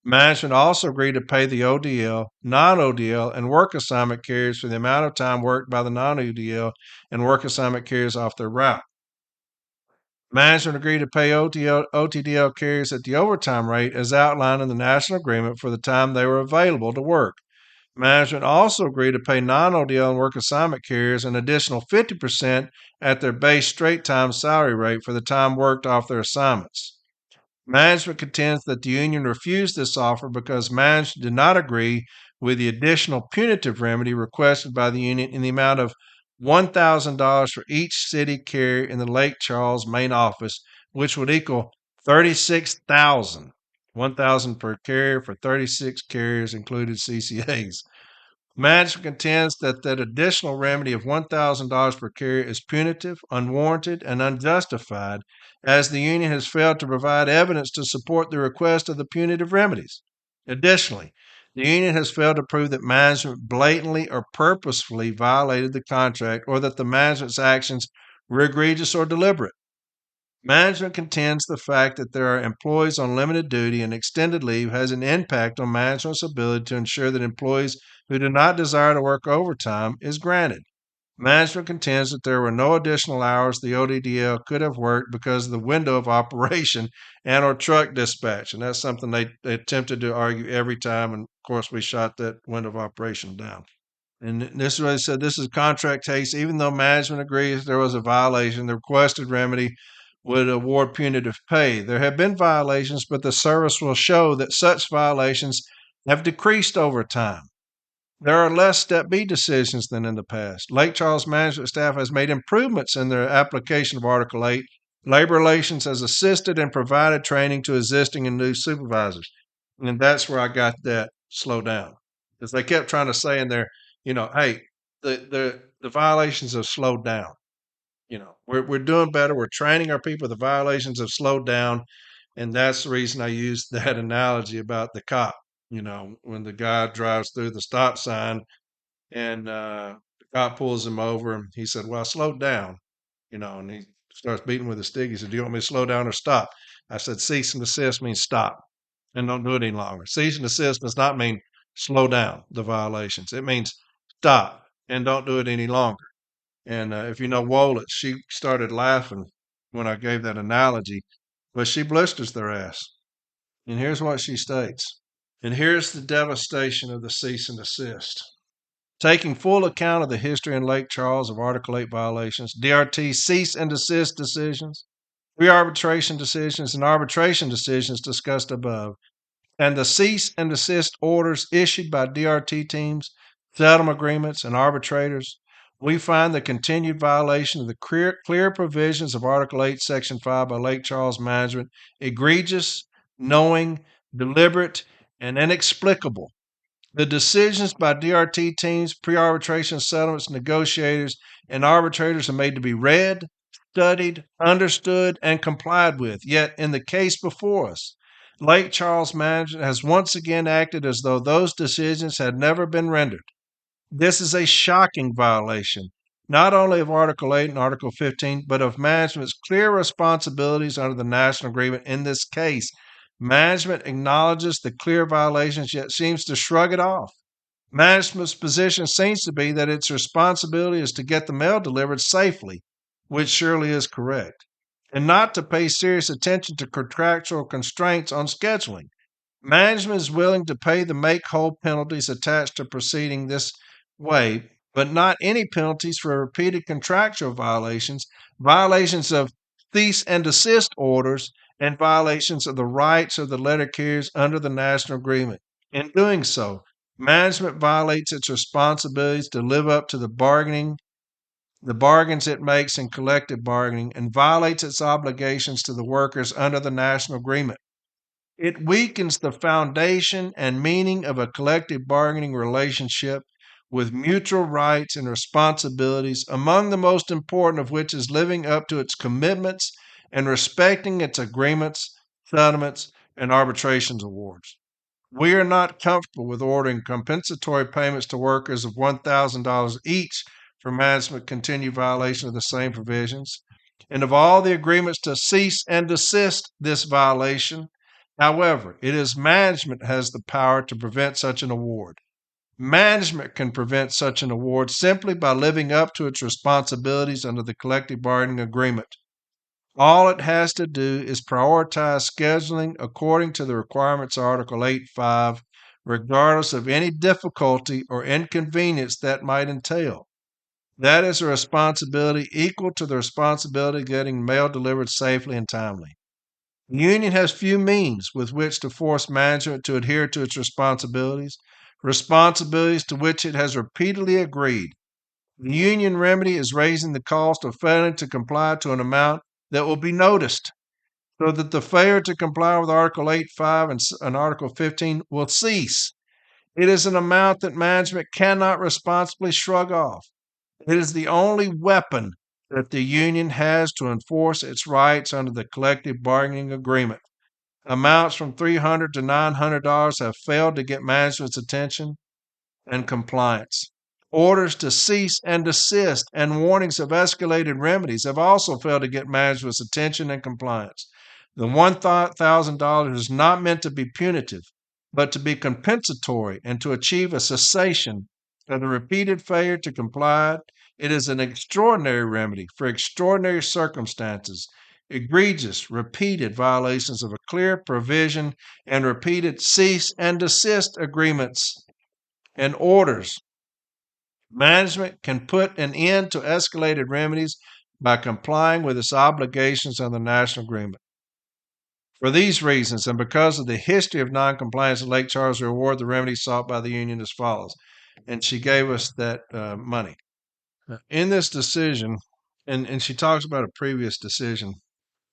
Management also agreed to pay the ODL, non-ODL, and work assignment carriers for the amount of time worked by the non-ODL and work assignment carriers off their route. Management agreed to pay OTDL carriers at the overtime rate as outlined in the national agreement for the time they were available to work. Management also agreed to pay non-ODL and work assignment carriers an additional 50% at their base straight time salary rate for the time worked off their assignments. Management contends that the union refused this offer because management did not agree with the additional punitive remedy requested by the union in the amount of $1,000 for each city carrier in the Lake Charles main office, which would equal $36,000. $1,000 per carrier for 36 carriers, included CCAs. Management contends that additional remedy of $1,000 per carrier is punitive, unwarranted, and unjustified, as the union has failed to provide evidence to support the request of the punitive remedies. Additionally, the union has failed to prove that management blatantly or purposefully violated the contract or that the management's actions were egregious or deliberate. Management contends the fact that there are employees on limited duty and extended leave has an impact on management's ability to ensure that employees who do not desire to work overtime is granted. Management contends that there were no additional hours the ODDL could have worked because of the window of operation and or truck dispatch. And that's something they attempted to argue every time. And of course, we shot that window of operation down. And this is what they said. This is a contract case. Even though management agrees there was a violation, the requested remedy would award punitive pay. There have been violations, but the service will show that such violations have decreased over time. There are less Step B decisions than in the past. Lake Charles management staff has made improvements in their application of Article 8. Labor Relations has assisted and provided training to existing and new supervisors. And that's where I got that slow down. Because they kept trying to say in there, hey, the violations have slowed down. We're doing better. We're training our people. The violations have slowed down. And that's the reason I used that analogy about the cop. When the guy drives through the stop sign and the cop pulls him over and he said, well, I slowed down, and he starts beating with a stick. He said, do you want me to slow down or stop? I said, cease and desist means stop and don't do it any longer. Cease and desist does not mean slow down the violations. It means stop and don't do it any longer. And if you know Wolet, she started laughing when I gave that analogy, but she blisters their ass. And here's what she states. And here's the devastation of the cease and desist. Taking full account of the history in Lake Charles of Article 8 violations, DRT cease and desist decisions, pre-arbitration decisions, and arbitration decisions discussed above, and the cease and desist orders issued by DRT teams, settlement agreements, and arbitrators, we find the continued violation of the clear provisions of Article 8, Section 5 by Lake Charles Management egregious, knowing, deliberate, and inexplicable. The decisions by DRT teams, pre-arbitration settlements, negotiators, and arbitrators are made to be read, studied, understood, and complied with. Yet, in the case before us, Lake Charles Management has once again acted as though those decisions had never been rendered. This is a shocking violation, not only of Article 8 and Article 15, but of management's clear responsibilities under the national agreement in this case. Management acknowledges the clear violations yet seems to shrug it off. Management's position seems to be that its responsibility is to get the mail delivered safely, which surely is correct, and not to pay serious attention to contractual constraints on scheduling. Management is willing to pay the make whole penalties attached to proceeding this way, but not any penalties for repeated contractual violations, violations of cease and desist orders, and violations of the rights of the letter carriers under the national agreement. In doing so, management violates its responsibilities to live up to the bargains it makes in collective bargaining, and violates its obligations to the workers under the national agreement. It weakens the foundation and meaning of a collective bargaining relationship with mutual rights and responsibilities, among the most important of which is living up to its commitments and respecting its agreements, settlements, and arbitrations awards. We are not comfortable with ordering compensatory payments to workers of $1,000 each for management continued violation of the same provisions, and of all the agreements to cease and desist this violation. However, it is management has the power to prevent such an award. Management can prevent such an award simply by living up to its responsibilities under the collective bargaining agreement. All it has to do is prioritize scheduling according to the requirements of Article 8.5, regardless of any difficulty or inconvenience that might entail. That is a responsibility equal to the responsibility of getting mail delivered safely and timely. The union has few means with which to force management to adhere to its responsibilities to which it has repeatedly agreed. The union remedy is raising the cost of failing to comply to an amount that will be noticed, so that the failure to comply with Article 8.5 and Article 15 will cease. It is an amount that management cannot responsibly shrug off. It is the only weapon that the union has to enforce its rights under the collective bargaining agreement. Amounts from $300 to $900 have failed to get management's attention and compliance. Orders to cease and desist and warnings of escalated remedies have also failed to get management's attention and compliance. The $1,000 is not meant to be punitive, but to be compensatory and to achieve a cessation of the repeated failure to comply. It is an extraordinary remedy for extraordinary circumstances, egregious, repeated violations of a clear provision, and repeated cease and desist agreements and orders. Management can put an end to escalated remedies by complying with its obligations under the national agreement. For these reasons, and because of the history of noncompliance in Lake Charles, we award the remedy sought by the union as follows. And she gave us that money. In this decision, and she talks about a previous decision.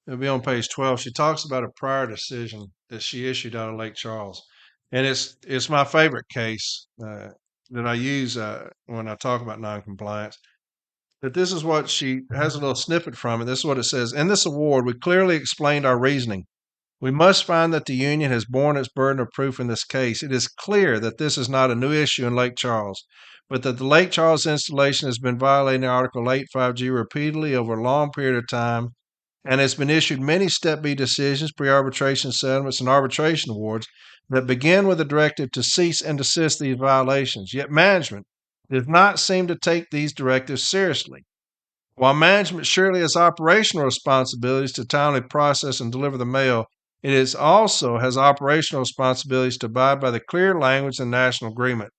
It'll be on page 12. She talks about a prior decision that she issued out of Lake Charles. And it's my favorite case that I use when I talk about noncompliance. But this is what she has a little snippet from it. This is what it says. In this award, we clearly explained our reasoning. We must find that the union has borne its burden of proof in this case. It is clear that this is not a new issue in Lake Charles, but that the Lake Charles installation has been violating Article 8.5G repeatedly over a long period of time and has been issued many Step B decisions, pre-arbitration settlements, and arbitration awards that begin with a directive to cease and desist these violations. Yet management does not seem to take these directives seriously. While management surely has operational responsibilities to timely process and deliver the mail, it also has operational responsibilities to abide by the clear language of the national agreement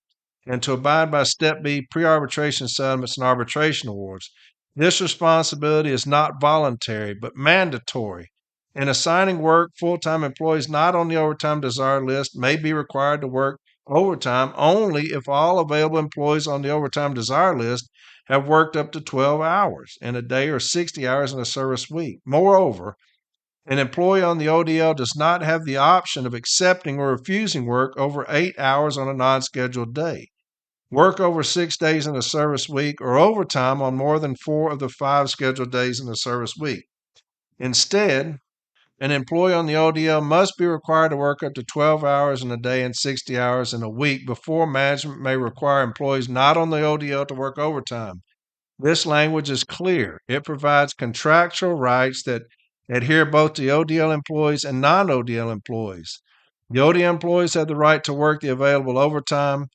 and to abide by Step B pre-arbitration settlements and arbitration awards. This responsibility is not voluntary, but mandatory. In assigning work, full-time employees not on the overtime desired list may be required to work overtime only if all available employees on the overtime desired list have worked up to 12 hours in a day or 60 hours in a service week. Moreover, an employee on the ODL does not have the option of accepting or refusing work over 8 hours on a non-scheduled day, work over 6 days in a service week, or overtime on more than 4 of the 5 scheduled days in a service week. Instead, an employee on the ODL must be required to work up to 12 hours in a day and 60 hours in a week before management may require employees not on the ODL to work overtime. This language is clear. It provides contractual rights that adhere both to ODL employees and non-ODL employees. The ODL employees have the right to work the available overtime.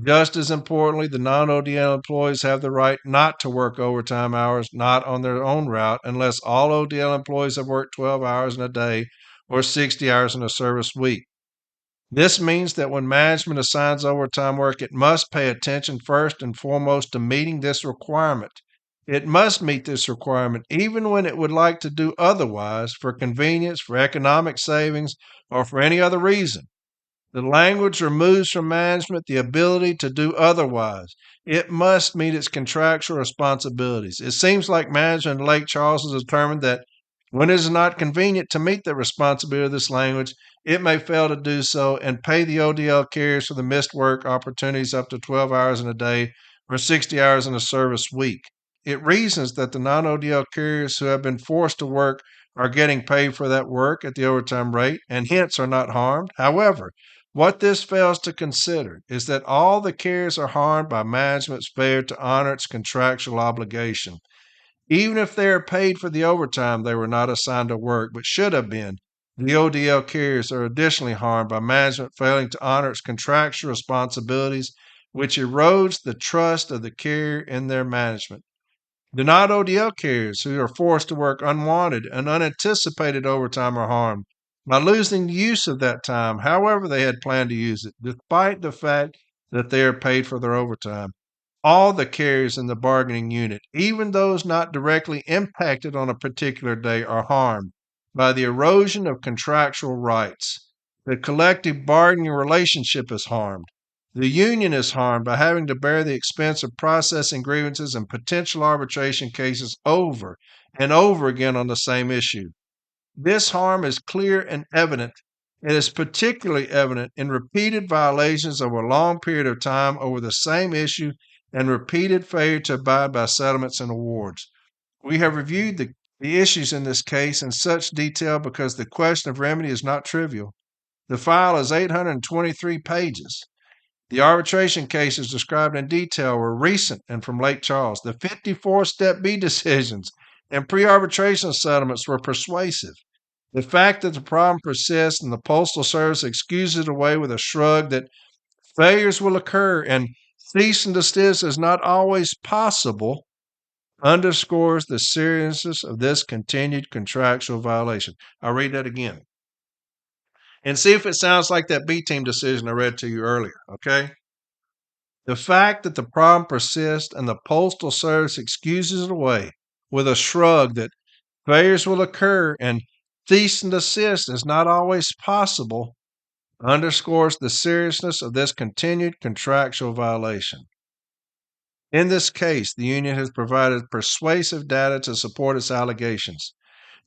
Just as importantly, the non-ODL employees have the right not to work overtime hours not on their own route unless all ODL employees have worked 12 hours in a day or 60 hours in a service week. This means that when management assigns overtime work, it must pay attention first and foremost to meeting this requirement. It must meet this requirement even when it would like to do otherwise for convenience, for economic savings, or for any other reason. The language removes from management the ability to do otherwise. It must meet its contractual responsibilities. It seems like management in Lake Charles has determined that when it is not convenient to meet the responsibility of this language, it may fail to do so and pay the ODL carriers for the missed work opportunities up to 12 hours in a day or 60 hours in a service week. It reasons that the non ODL carriers who have been forced to work are getting paid for that work at the overtime rate and hence are not harmed. However, what this fails to consider is that all the carriers are harmed by management's failure to honor its contractual obligation. Even if they are paid for the overtime they were not assigned to work but should have been, the ODL carriers are additionally harmed by management failing to honor its contractual responsibilities, which erodes the trust of the carrier in their management. The non ODL carriers who are forced to work unwanted and unanticipated overtime are harmed by losing the use of that time, however they had planned to use it, despite the fact that they are paid for their overtime. All the carriers in the bargaining unit, even those not directly impacted on a particular day, are harmed by the erosion of contractual rights. The collective bargaining relationship is harmed. The union is harmed by having to bear the expense of processing grievances and potential arbitration cases over and over again on the same issue. This harm is clear and evident. It is particularly evident in repeated violations over a long period of time over the same issue and repeated failure to abide by settlements and awards. We have reviewed the issues in this case in such detail because the question of remedy is not trivial. The file is 823 pages. The arbitration cases described in detail were recent and from Lake Charles. The 54 Step B decisions and pre arbitration settlements were persuasive. The fact that the problem persists and the Postal Service excuses it away with a shrug that failures will occur and cease and desist is not always possible underscores the seriousness of this continued contractual violation. I'll read that again and see if it sounds like that B team decision I read to you earlier, okay? The fact that the problem persists and the Postal Service excuses it away with a shrug that failures will occur and cease and desist is not always possible underscores the seriousness of this continued contractual violation. In this case, the union has provided persuasive data to support its allegations.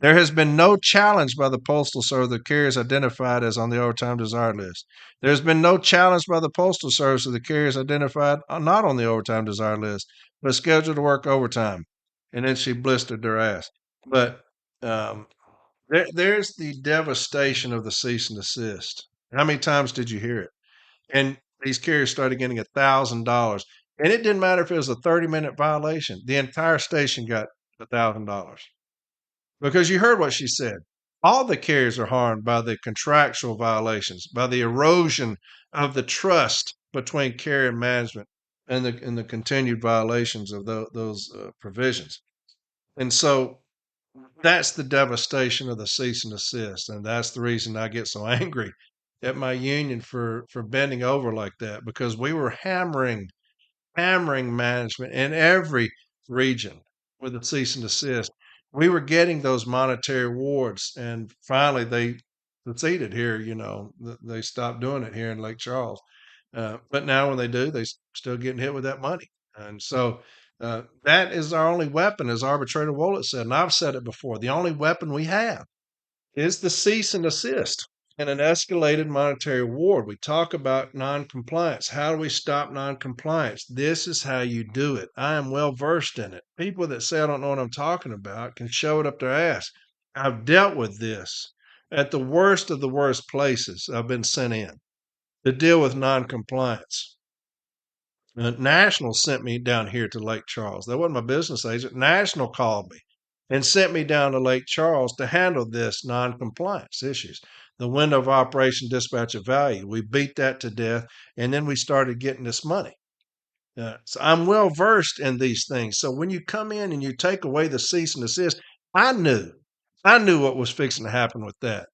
There has been no challenge by the Postal Service of the carriers identified as on the overtime desired list. There has been no challenge by the Postal Service of the carriers identified not on the overtime desired list, but scheduled to work overtime. And then she blistered their ass. But there's the devastation of the cease and desist. How many times did you hear it? And these carriers started getting $1,000. And it didn't matter if it was a 30-minute violation. The entire station got $1,000. Because you heard what she said. All the carriers are harmed by the contractual violations, by the erosion of the trust between carrier and management and the continued violations of those provisions. And so that's the devastation of the cease and desist. And that's the reason I get so angry at my union for bending over like that, because we were hammering management in every region with the cease and desist. We were getting those monetary awards, and finally they succeeded here. They stopped doing it here in Lake Charles. But now when they do, they still getting hit with that money. And so that is our only weapon, as Arbitrator Wollet said, and I've said it before. The only weapon we have is the cease and desist and an escalated monetary award. We talk about noncompliance. How do we stop noncompliance? This is how you do it. I am well versed in it. People that say I don't know what I'm talking about can show it up their ass. I've dealt with this at the worst of the worst places I've been sent in to deal with noncompliance. National sent me down here to Lake Charles. That wasn't my business agent. National called me and sent me down to Lake Charles to handle this non-compliance issues. The window of operation dispatch of value. We beat that to death, and then we started getting this money. So I'm well versed in these things. So when you come in and you take away the cease and desist, I knew, I knew what was fixing to happen with that.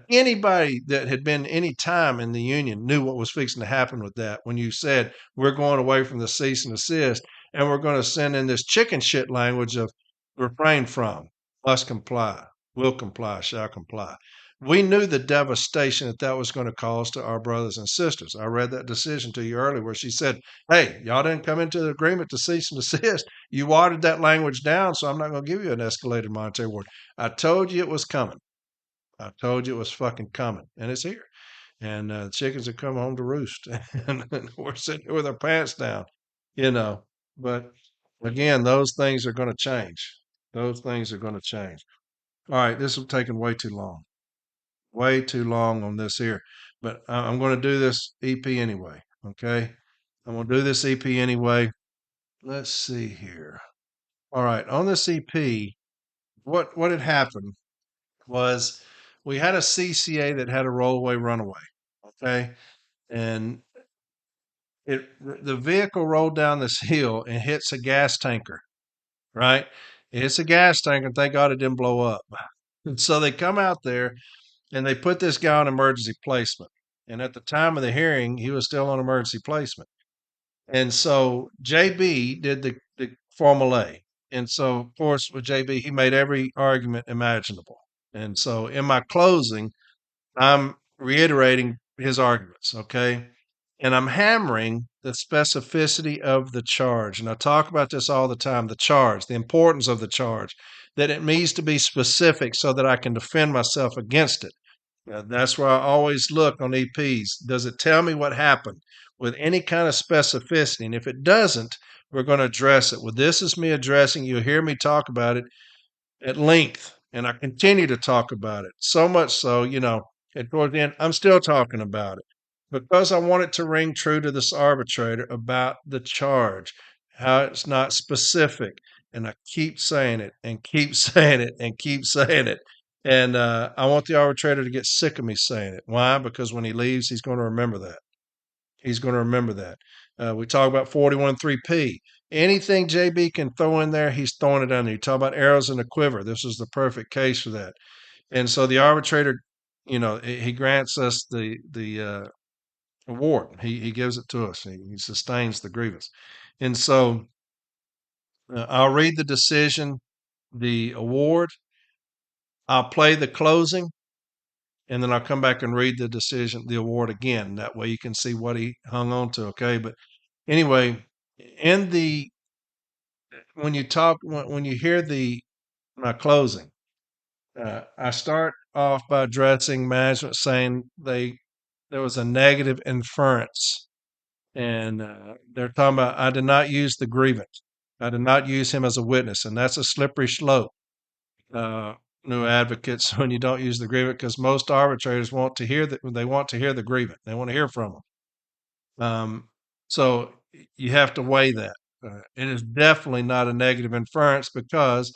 Anybody that had been any time in the union knew what was fixing to happen with that. When you said we're going away from the cease and desist, and we're going to send in this chicken shit language of refrain from, must comply, will comply, shall comply. We knew the devastation that that was going to cause to our brothers and sisters. I read that decision to you earlier where she said, hey, y'all didn't come into the agreement to cease and desist. You watered that language down, so I'm not going to give you an escalated monetary award. I told you it was coming. I told you it was fucking coming, and it's here. And chickens have come home to roost, and we're sitting here with our pants down, you know. But again, those things are going to change. Those things are going to change. All right, this is taking way too long on this here. But I'm going to do this EP anyway. Okay, I'm going to do this EP anyway. Let's see here. All right, on this EP, what had happened was we had a CCA that had a rollaway runaway. Okay, and it the vehicle rolled down this hill and hits a gas tanker. Right, it hits a gas tanker. And thank God it didn't blow up. And so they come out there and they put this guy on emergency placement. And at the time of the hearing, he was still on emergency placement. And so JB did the Formal A. And so, of course, with JB, he made every argument imaginable. And so in my closing, I'm reiterating his arguments, okay? And I'm hammering the specificity of the charge. And I talk about this all the time, the charge, the importance of the charge, that it needs to be specific so that I can defend myself against it. That's where I always look on EPs. Does it tell me what happened with any kind of specificity? And if it doesn't, we're going to address it. Well, this is me addressing. You'll hear me talk about it at length, and I continue to talk about it. So much so, and toward the end, I'm still talking about it because I want it to ring true to this arbitrator about the charge, how it's not specific. And I keep saying it and keep saying it and keep saying it. And I want the arbitrator to get sick of me saying it. Why? Because when he leaves, he's going to remember that. He's going to remember that. We talk about 41.3p. Anything JB can throw in there, he's throwing it in there. You talk about arrows in the quiver. This is the perfect case for that. And so the arbitrator, he grants us the award. He gives it to us. He sustains the grievance. And so I'll read the decision, the award. I'll play the closing, and then I'll come back and read the decision, the award again. That way you can see what he hung on to. Okay, but anyway, in the when you hear my closing, I start off by addressing management, saying there was a negative inference, and they're talking about I did not use the grievant, I did not use him as a witness, and that's a slippery slope. Uh, New advocates when you don't use the grievant because most arbitrators want to hear that they want to hear the grievant, they want to hear from them. So you have to weigh that. It is definitely not a negative inference because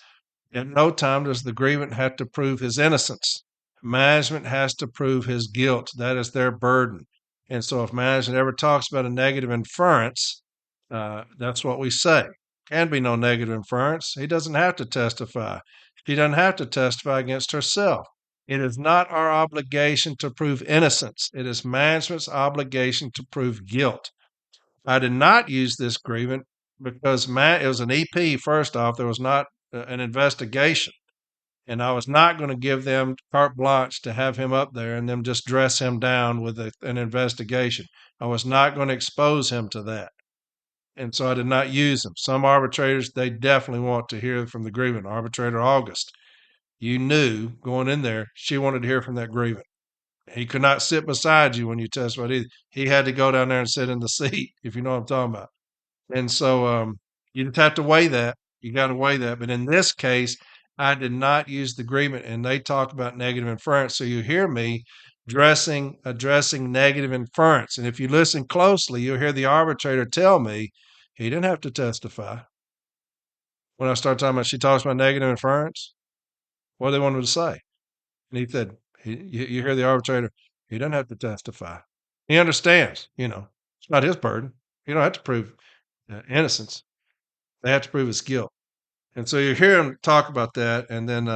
at no time does the grievant have to prove his innocence. Management has to prove his guilt. That is their burden. And so if management ever talks about a negative inference, that's what we say. Can be no negative inference. He doesn't have to testify. She doesn't have to testify against herself. It is not our obligation to prove innocence. It is management's obligation to prove guilt. I did not use this grievance because it was an EP, first off. There was not an investigation. And I was not going to give them carte blanche to have him up there and them just dress him down with an investigation. I was not going to expose him to that. And so I did not use him. Some arbitrators, they definitely want to hear from the grievant. Arbitrator August, you knew going in there, she wanted to hear from that grievant. He could not sit beside you when you testified either. He had to go down there and sit in the seat, if you know what I'm talking about. And so you just have to weigh that. You got to weigh that. But in this case, I did not use the agreement, and they talk about negative inference. So you hear me addressing negative inference. And if you listen closely, you'll hear the arbitrator tell me he didn't have to testify. when I started talking about she talks about negative inference, what do they want him to say? And he said, you hear the arbitrator, he doesn't have to testify. He understands, it's not his burden. You don't have to prove innocence. They have to prove his guilt. And so you hear him talk about that, and then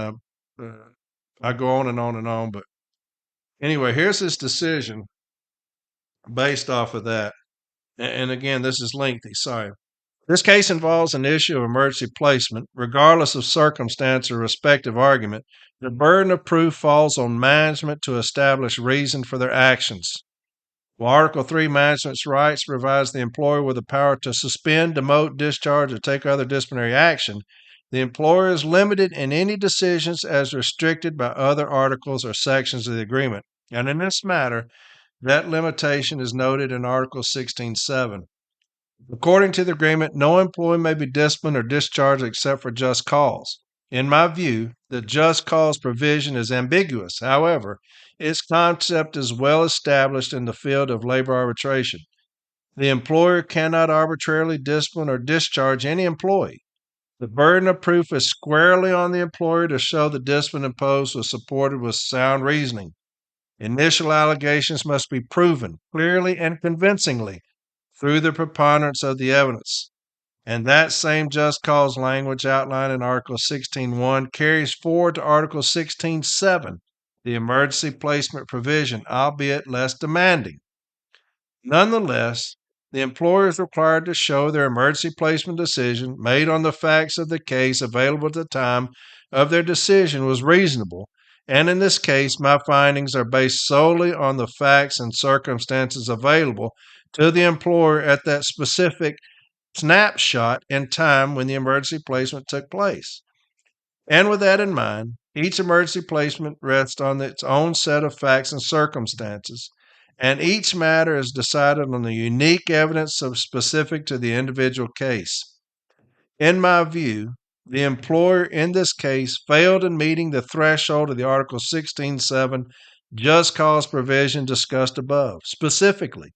I go on and on and on. But anyway, here's his decision based off of that. And again, this is lengthy. Sorry. This case involves an issue of emergency placement. Regardless of circumstance or respective argument, the burden of proof falls on management to establish reason for their actions. While Article 3 management's rights provides the employer with the power to suspend, demote, discharge, or take other disciplinary action, the employer is limited in any decisions as restricted by other articles or sections of the agreement. And in this matter, that limitation is noted in Article 16.7. According to the agreement, no employee may be disciplined or discharged except for just cause. In my view, the just cause provision is ambiguous. However, its concept is well established in the field of labor arbitration. The employer cannot arbitrarily discipline or discharge any employee. The burden of proof is squarely on the employer to show the discipline imposed was supported with sound reasoning. Initial allegations must be proven clearly and convincingly through the preponderance of the evidence. And that same just cause language outlined in Article 16.1 carries forward to Article 16.7, the emergency placement provision, albeit less demanding. Nonetheless, the employer is required to show their emergency placement decision made on the facts of the case available at the time of their decision was reasonable. And in this case, my findings are based solely on the facts and circumstances available to the employer at that specific snapshot in time when the emergency placement took place. And with that in mind, each emergency placement rests on its own set of facts and circumstances, and each matter is decided on the unique evidence specific to the individual case. In my view, the employer in this case failed in meeting the threshold of the Article 16.7 just cause provision discussed above. Specifically,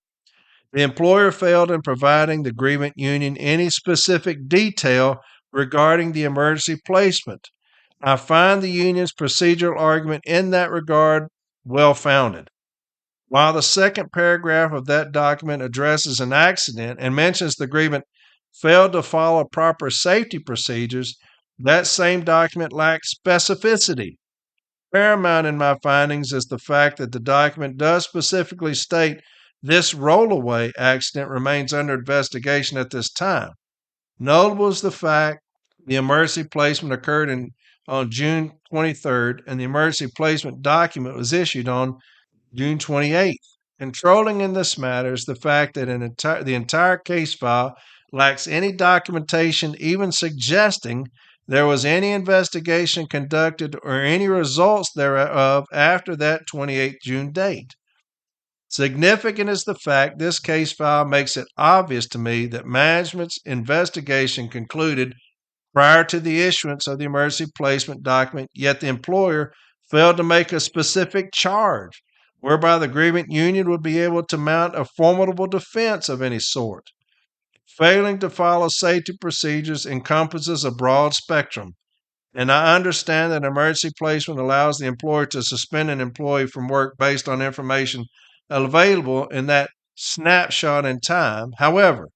the employer failed in providing the grievant union any specific detail regarding the emergency placement. I find the union's procedural argument in that regard well-founded. While the second paragraph of that document addresses an accident and mentions the grievant failed to follow proper safety procedures, that same document lacks specificity. Paramount in my findings is the fact that the document does specifically state this rollaway accident remains under investigation at this time. Notable is the fact the emergency placement occurred on June 23rd, and the emergency placement document was issued on June 28th. Controlling in this matter is the fact that the entire case file lacks any documentation even suggesting there was any investigation conducted or any results thereof after that 28th June date. Significant is the fact this case file makes it obvious to me that management's investigation concluded prior to the issuance of the emergency placement document, yet the employer failed to make a specific charge whereby the grievant union would be able to mount a formidable defense of any sort. Failing to follow safety procedures encompasses a broad spectrum, and I understand that emergency placement allows the employer to suspend an employee from work based on information available in that snapshot in time. However,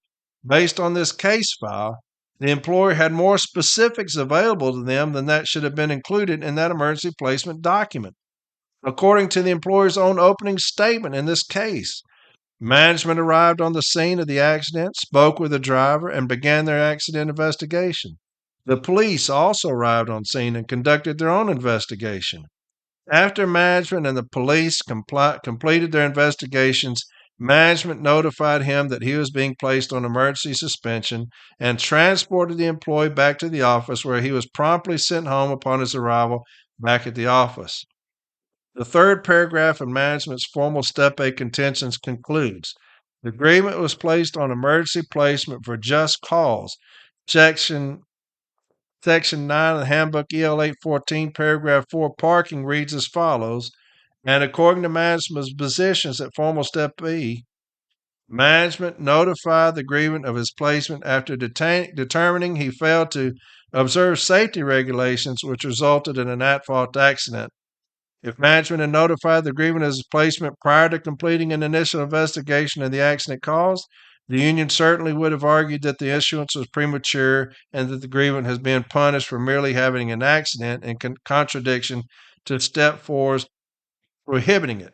based on this case file, the employer had more specifics available to them than that should have been included in that emergency placement document. According to the employer's own opening statement in this case, management arrived on the scene of the accident, spoke with the driver, and began their accident investigation. The police also arrived on scene and conducted their own investigation. After management and the police completed their investigations, management notified him that he was being placed on emergency suspension and transported the employee back to the office, where he was promptly sent home upon his arrival back at the office. The third paragraph of management's formal Step A contentions concludes, the agreement was placed on emergency placement for just cause. Section 9 of the Handbook EL 814, paragraph 4, parking reads as follows, and according to management's positions at formal Step B, management notified the grievant of his placement after determining he failed to observe safety regulations which resulted in an at-fault accident. If management had notified the grievance of his placement prior to completing an initial investigation of the accident caused, the union certainly would have argued that the issuance was premature and that the grievance has been punished for merely having an accident in contradiction to Step 4's prohibiting it.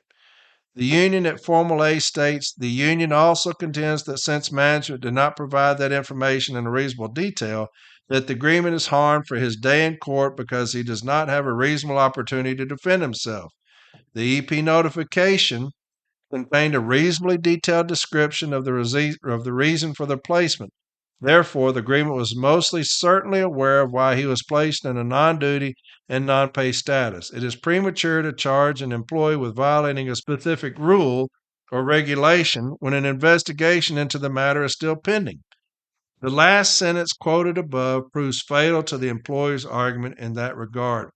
The union at Formal A states the union also contends that since management did not provide that information in a reasonable detail, that the agreement is harmed for his day in court because he does not have a reasonable opportunity to defend himself. The EP notification contained a reasonably detailed description of the reason for the placement. Therefore, the agreement was mostly certainly aware of why he was placed in a non-duty and non-pay status. It is premature to charge an employee with violating a specific rule or regulation when an investigation into the matter is still pending. The last sentence quoted above proves fatal to the employer's argument in that regard.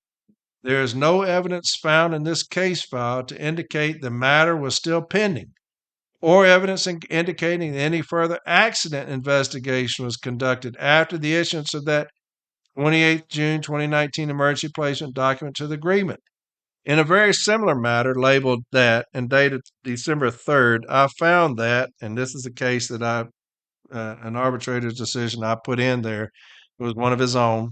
There is no evidence found in this case file to indicate the matter was still pending, or evidence indicating that any further accident investigation was conducted after the issuance of that 28 June 2019 emergency placement document to the agreement. In a very similar matter labeled that and dated December 3rd, I found that, and this is a case that an arbitrator's decision I put in there, it was one of his own.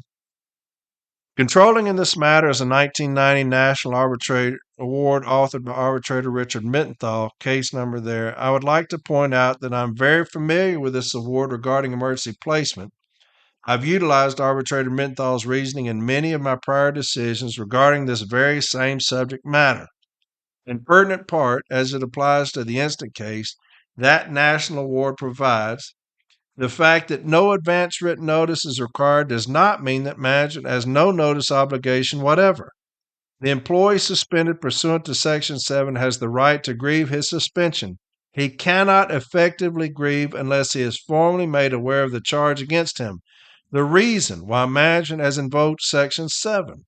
Controlling in this matter is a 1990 National Arbitrate Award authored by arbitrator Richard Mittenthal, case number there. I would like to point out that I'm very familiar with this award regarding emergency placement. I've utilized arbitrator Mittenthal's reasoning in many of my prior decisions regarding this very same subject matter. In pertinent part, as it applies to the instant case, that national award provides the fact that no advance written notice is required does not mean that management has no notice obligation whatever. The employee suspended pursuant to Section 7 has the right to grieve his suspension. He cannot effectively grieve unless he is formally made aware of the charge against him, the reason why management has invoked Section 7.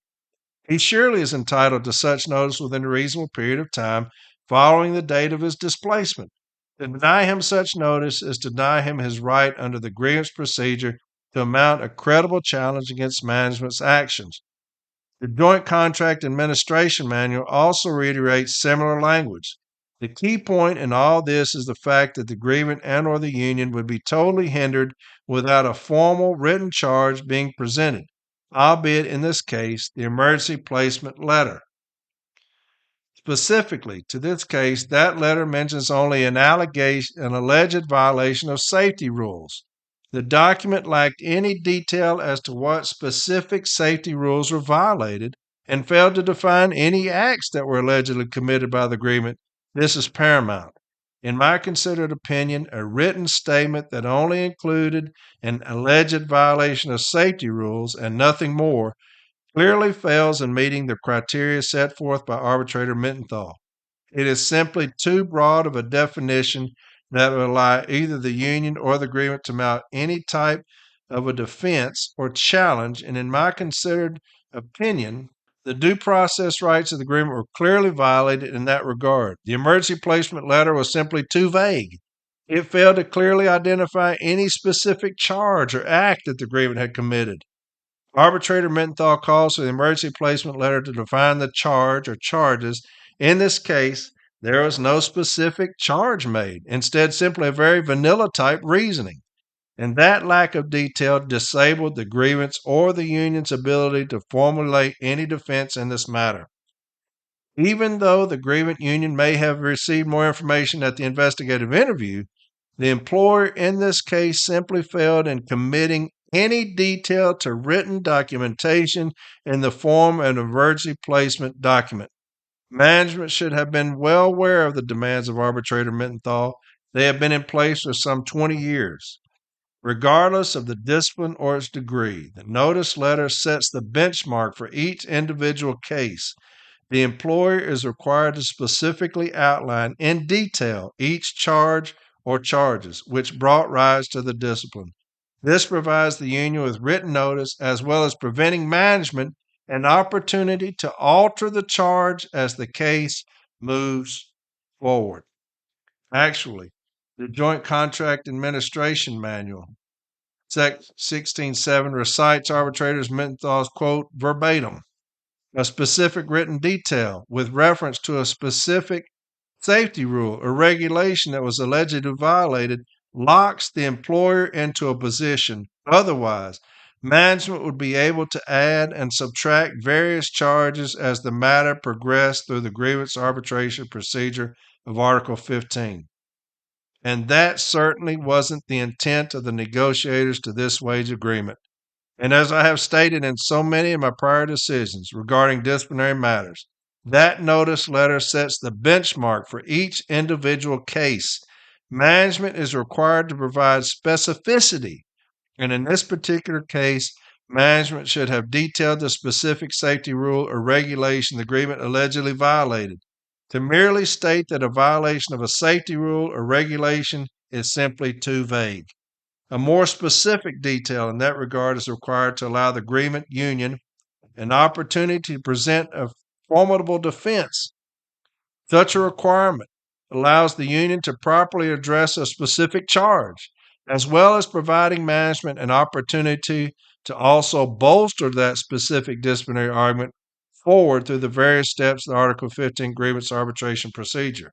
He surely is entitled to such notice within a reasonable period of time following the date of his displacement. To deny him such notice is to deny him his right under the grievance procedure to mount a credible challenge against management's actions. The Joint Contract Administration Manual also reiterates similar language. The key point in all this is the fact that the grievant and/or the union would be totally hindered without a formal written charge being presented, albeit in this case, the emergency placement letter. Specifically, to this case, that letter mentions only an alleged violation of safety rules. The document lacked any detail as to what specific safety rules were violated and failed to define any acts that were allegedly committed by the agreement. This is paramount. In my considered opinion, a written statement that only included an alleged violation of safety rules and nothing more clearly fails in meeting the criteria set forth by arbitrator Mittenthal. It is simply too broad of a definition that would allow either the union or the agreement to mount any type of a defense or challenge, and in my considered opinion, the due process rights of the agreement were clearly violated in that regard. The emergency placement letter was simply too vague. It failed to clearly identify any specific charge or act that the agreement had committed. Arbitrator Mittenthal calls for the emergency placement letter to define the charge or charges. In this case, there was no specific charge made, instead, simply a very vanilla type reasoning. And that lack of detail disabled the grievance or the union's ability to formulate any defense in this matter. Even though the grievant union may have received more information at the investigative interview, the employer in this case simply failed in committing any detail to written documentation in the form of an emergency placement document. Management should have been well aware of the demands of arbitrator Mittenthal. They have been in place for some 20 years. Regardless of the discipline or its degree, the notice letter sets the benchmark for each individual case. The employer is required to specifically outline in detail each charge or charges which brought rise to the discipline. This provides the union with written notice as well as preventing management an opportunity to alter the charge as the case moves forward. Actually, the Joint Contract Administration Manual Section 16.7 recites arbitrators Menthal's quote verbatim, a specific written detail with reference to a specific safety rule or regulation that was allegedly violated locks the employer into a position. Otherwise, management would be able to add and subtract various charges as the matter progressed through the grievance arbitration procedure of Article 15. And that certainly wasn't the intent of the negotiators to this wage agreement. And as I have stated in so many of my prior decisions regarding disciplinary matters, that notice letter sets the benchmark for each individual case. Management is required to provide specificity, and in this particular case, management should have detailed the specific safety rule or regulation the agreement allegedly violated. To merely state that a violation of a safety rule or regulation is simply too vague. A more specific detail in that regard is required to allow the agreement union an opportunity to present a formidable defense. Such a requirement allows the union to properly address a specific charge, as well as providing management an opportunity to also bolster that specific disciplinary argument forward through the various steps of the Article 15 grievance arbitration procedure.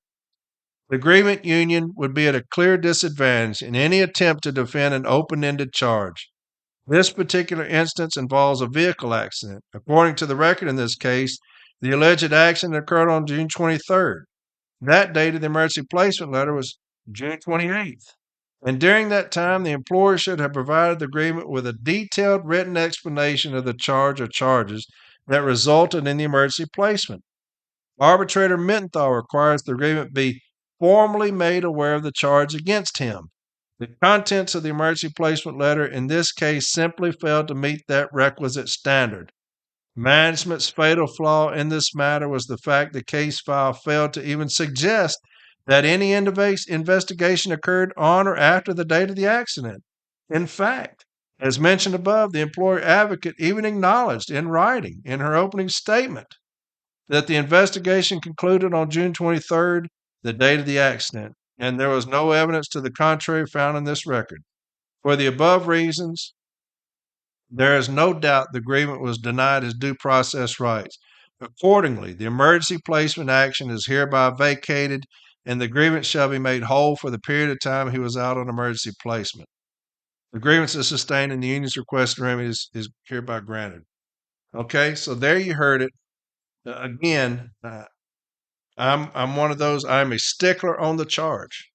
The agreement union would be at a clear disadvantage in any attempt to defend an open-ended charge. This particular instance involves a vehicle accident. According to the record in this case, the alleged accident occurred on June 23rd. That date of the emergency placement letter was June 28th. And during that time, the employer should have provided the agreement with a detailed written explanation of the charge or charges that resulted in the emergency placement. Arbitrator Menthal requires the agreement be formally made aware of the charge against him. The contents of the emergency placement letter in this case simply failed to meet that requisite standard. Management's fatal flaw in this matter was the fact the case file failed to even suggest that any investigation occurred on or after the date of the accident. In fact, as mentioned above, the employer advocate even acknowledged in writing in her opening statement that the investigation concluded on June 23rd, the date of the accident, and there was no evidence to the contrary found in this record. For the above reasons, there is no doubt the agreement was denied his due process rights. Accordingly, the emergency placement action is hereby vacated, and the grievance shall be made whole for the period of time he was out on emergency placement. The grievance is sustained, and the union's requested remedy is hereby granted. Okay, so there you heard it. Again, I'm one of those. I'm a stickler on the charge.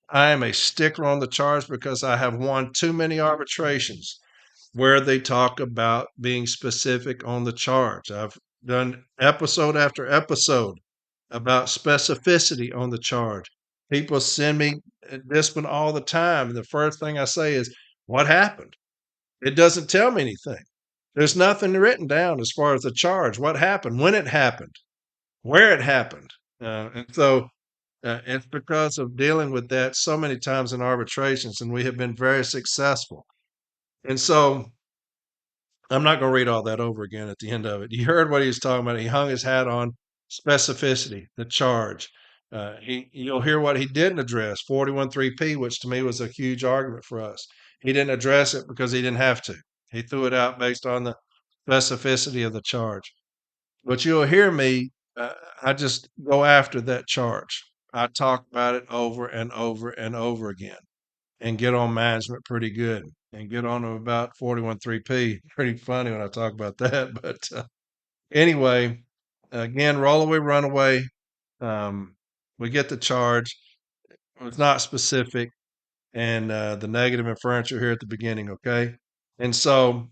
I am a stickler on the charge because I have won too many arbitrations where they talk about being specific on the charge. I've done episode after episode about specificity on the charge. People send me this one all the time. And the first thing I say is, what happened? It doesn't tell me anything. There's nothing written down as far as the charge, what happened, when it happened, where it happened. And so it's because of dealing with that so many times in arbitrations, and we have been very successful. And so I'm not going to read all that over again at the end of it. You heard what he was talking about. He hung his hat on specificity, the charge. You'll hear what he didn't address, 41.3p, which to me was a huge argument for us. He didn't address it because he didn't have to. He threw it out based on the specificity of the charge. But you'll hear me, I just go after that charge. I talk about it over and over and over again and get on management pretty good and get on them about 41.3p. Pretty funny when I talk about that. But anyway, again, roll away, run away. We get the charge. It's not specific. And the negative inferential here at the beginning, okay? And so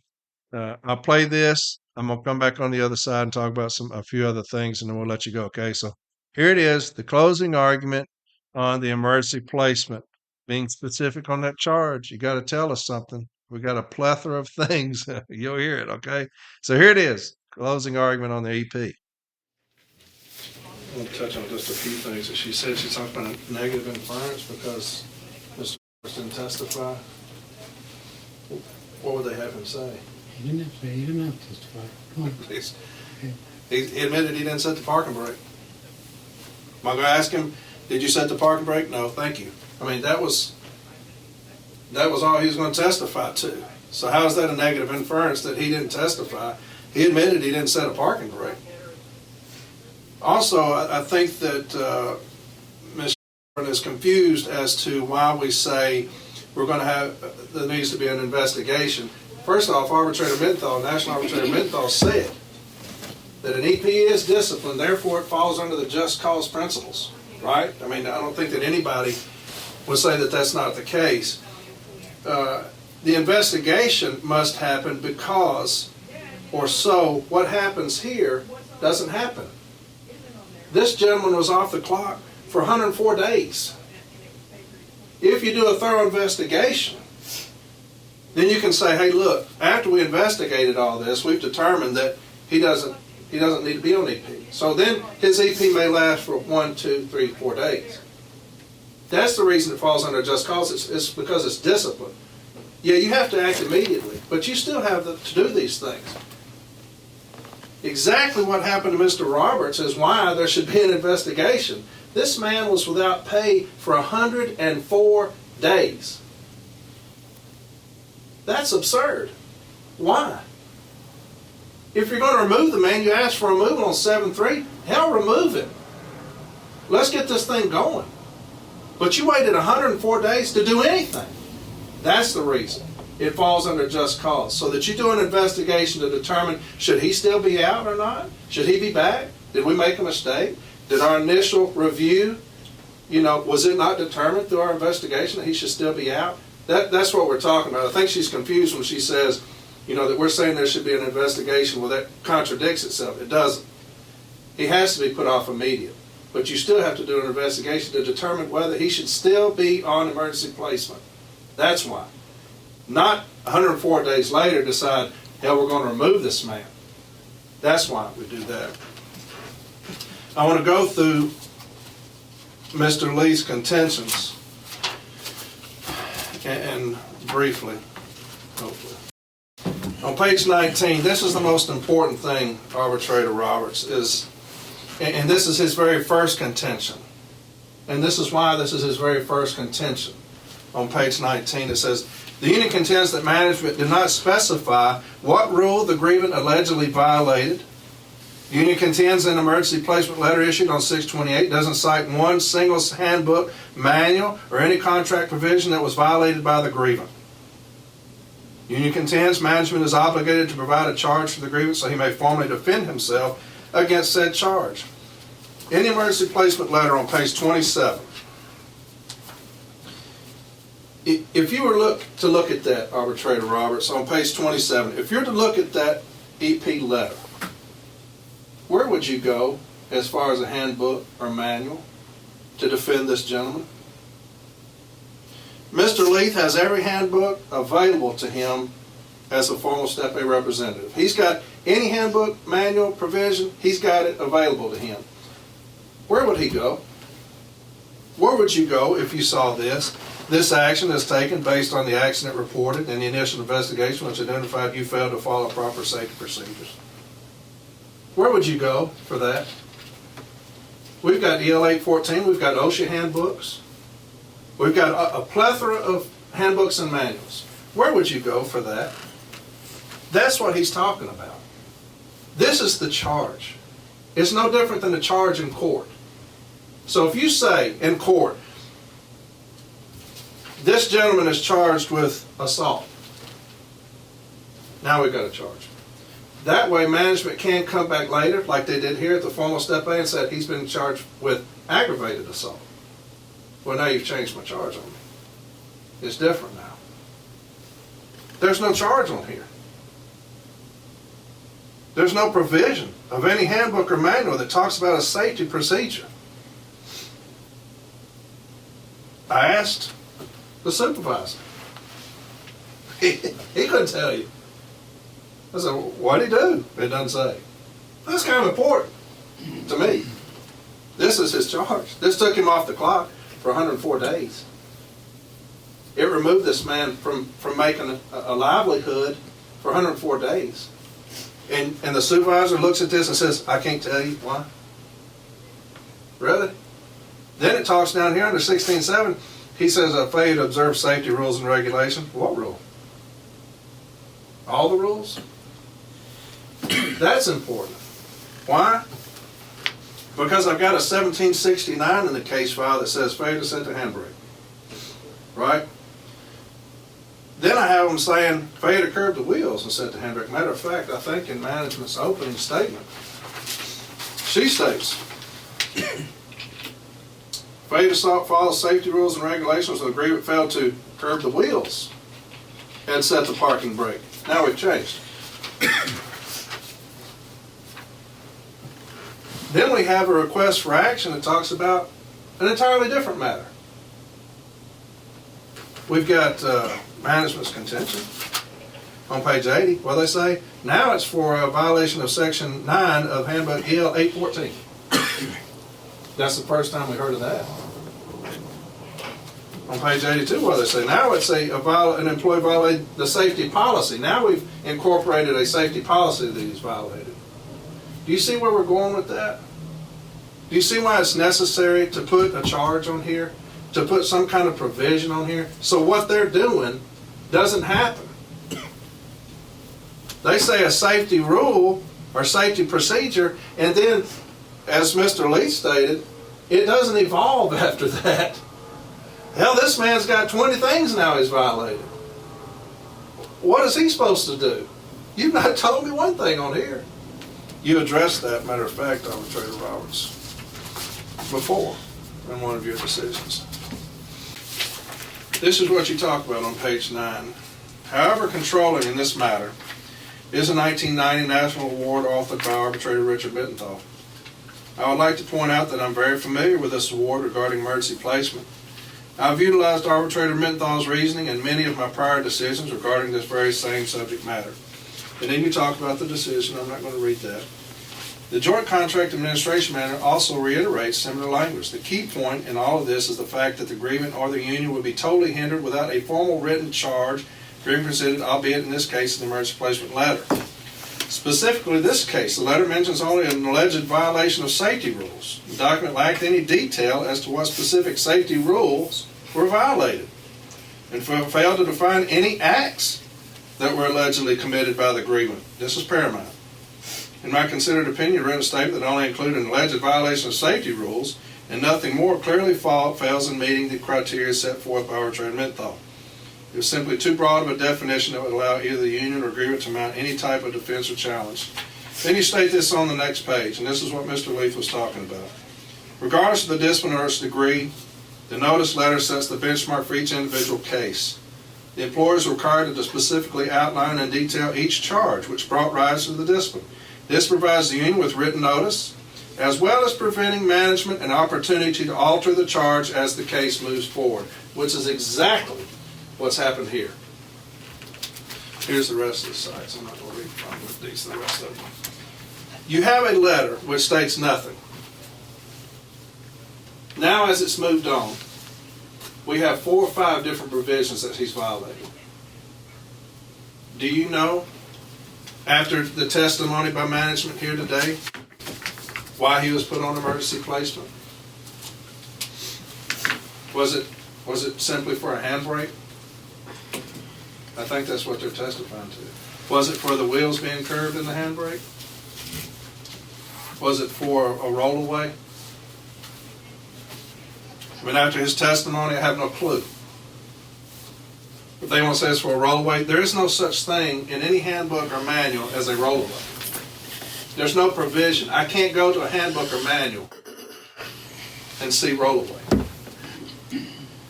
I'll play this. I'm gonna come back on the other side and talk about a few other things, and then we'll let you go. Okay, so here it is, the closing argument on the emergency placement. Being specific on that charge, you got to tell us something. We got a plethora of things. You'll hear it. Okay, so here it is, closing argument on the EP. I'm gonna touch on just a few things that she said. She talked about negative inference because Mr. didn't testify. What would they have him say? He didn't have to testify. Come on. Please. He admitted he didn't set the parking brake. Am I going to ask him, did you set the parking brake? No, thank you. I mean, that was That was all he was going to testify to. So how is that a negative inference that he didn't testify? He admitted he didn't set a parking brake. Also, I think that Ms. is confused as to why we say we're going to have, there needs to be an investigation. First off, National Arbitrator Menthol said that an EP is disciplined, therefore it falls under the just cause principles, right? I mean, I don't think that anybody would say that that's not the case. The investigation must happen because, or so, what happens here doesn't happen. This gentleman was off the clock for 104 days. If you do a thorough investigation, then you can say, hey, look, after we investigated all this, we've determined that he doesn't need to be on EP. So then his EP may last for 1, 2, 3, 4 days. That's the reason it falls under just cause. It's because it's discipline. Yeah, you have to act immediately, but you still have to do these things. Exactly what happened to Mr. Roberts is why there should be an investigation. This man was without pay for 104 days. That's absurd. Why? If you're going to remove the man, you ask for removal on 7-3, hell, remove him. Let's get this thing going. But you waited 104 days to do anything. That's the reason. It falls under just cause. So that you do an investigation to determine, should he still be out or not? Should he be back? Did we make a mistake? Did our initial review, was it not determined through our investigation that he should still be out? That's what we're talking about. I think she's confused when she says, that we're saying there should be an investigation. Well, that contradicts itself. It doesn't. He has to be put off immediately. But you still have to do an investigation to determine whether he should still be on emergency placement. That's why. Not 104 days later decide, hell, we're going to remove this man. That's why we do that. I want to go through Mr. Lee's contentions and briefly, hopefully. On page 19, this is the most important thing, Arbitrator Roberts, and this is his very first contention. And this is why this is his very first contention. On page 19, it says, the union contends that management did not specify what rule the grievant allegedly violated. The union contends an emergency placement letter issued on 6/28 doesn't cite one single handbook, manual, or any contract provision that was violated by the grievant. The union contends management is obligated to provide a charge for the grievant so he may formally defend himself against said charge. In the emergency placement letter on page 27, if you were to look at that, Arbitrator Roberts, on page 27, if you're to look at that EP letter, where would you go as far as a handbook or manual to defend this gentleman? Mr. Leith has every handbook available to him as a formal Step A representative. He's got any handbook, manual, provision, he's got it available to him. Where would he go? Where would you go if you saw this? This action is taken based on the accident reported in the initial investigation which identified you failed to follow proper safety procedures. Where would you go for that? We've got EL 814, we've got OSHA handbooks, we've got a plethora of handbooks and manuals. Where would you go for that? That's what he's talking about. This is the charge. It's no different than the charge in court. So if you say in court, this gentleman is charged with assault. Now we've got a charge. That way management can come back later, like they did here at the formal Step A, and said he's been charged with aggravated assault. Well, now you've changed my charge on me. It's different now. There's no charge on here. There's no provision of any handbook or manual that talks about a safety procedure. I asked the supervisor. He couldn't tell you. I said, what'd he do? It doesn't say. That's kind of important to me. This is his charge. This took him off the clock for 104 days. It removed this man from making a livelihood for 104 days. And the supervisor looks at this and says, I can't tell you why. Really? Then it talks down here under 16.7, He says, I failure to observe safety rules and regulations. What rule? All the rules? That's important. Why? Because I've got a 1769 in the case file that says failure to set the handbrake. Right? Then I have them saying failure to curb the wheels and set the handbrake. Matter of fact, I think in management's opening statement, she states, failure to follow safety rules and regulations of the grievance failed to curb the wheels and set the parking brake. Now we've changed. Then we have a request for action that talks about an entirely different matter. We've got management's contention on page 80. Well, they say, now it's for a violation of section 9 of handbook EL 814. That's the first time we heard of that. On page 82, what they say, now it's an employee violated the safety policy. Now we've incorporated a safety policy that he's violated. Do you see where we're going with that? Do you see why it's necessary to put a charge on here? To put some kind of provision on here? So what they're doing doesn't happen. They say a safety rule or safety procedure, and then, as Mr. Lee stated, it doesn't evolve after that. Hell, this man's got 20 things now he's violated. What is he supposed to do? You've not told me one thing on here. You addressed that, matter of fact, Arbitrator Roberts, before in one of your decisions. This is what you talk about on page 9. However, controlling in this matter is a 1990 National Award authored by Arbitrator Richard Mittenthal. I would like to point out that I'm very familiar with this award regarding emergency placement. I've utilized Arbitrator Mittenthal's reasoning in many of my prior decisions regarding this very same subject matter. And then you talk about the decision. I'm not going to read that. The Joint Contract Administration Manual also reiterates similar language. The key point in all of this is the fact that the grievant or the union would be totally hindered without a formal written charge being presented, albeit in this case an emergency placement letter. Specifically this case, the letter mentions only an alleged violation of safety rules. The document lacked any detail as to what specific safety rules were violated, and failed to define any acts that were allegedly committed by the grievant. This is paramount. In my considered opinion, a written statement that only included an alleged violation of safety rules and nothing more clearly fails in meeting the criteria set forth by Arbitrator Mittenthal. It was simply too broad of a definition that would allow either the union or grievant to mount any type of defense or challenge. Then you state this on the next page, and this is what Mr. Leith was talking about. Regardless of the discipliner's degree, the notice letter sets the benchmark for each individual case. The employer is required to specifically outline and detail each charge which brought rise to the discipline. This provides the union with written notice, as well as preventing management an opportunity to alter the charge as the case moves forward, which is exactly what's happened here. Here's the rest of the sites. I'm not going to read from these, the rest of them. You have a letter which states nothing. Now, as it's moved on, we have 4 or 5 different provisions that he's violating. Do you know, after the testimony by management here today, why he was put on emergency placement? Was it simply for a handbrake? I think that's what they're testifying to. Was it for the wheels being curved in the handbrake? Was it for a rollaway? I mean, after his testimony, I have no clue. If they want to say it's for a rollaway, there is no such thing in any handbook or manual as a rollaway. There's no provision. I can't go to a handbook or manual and see rollaway.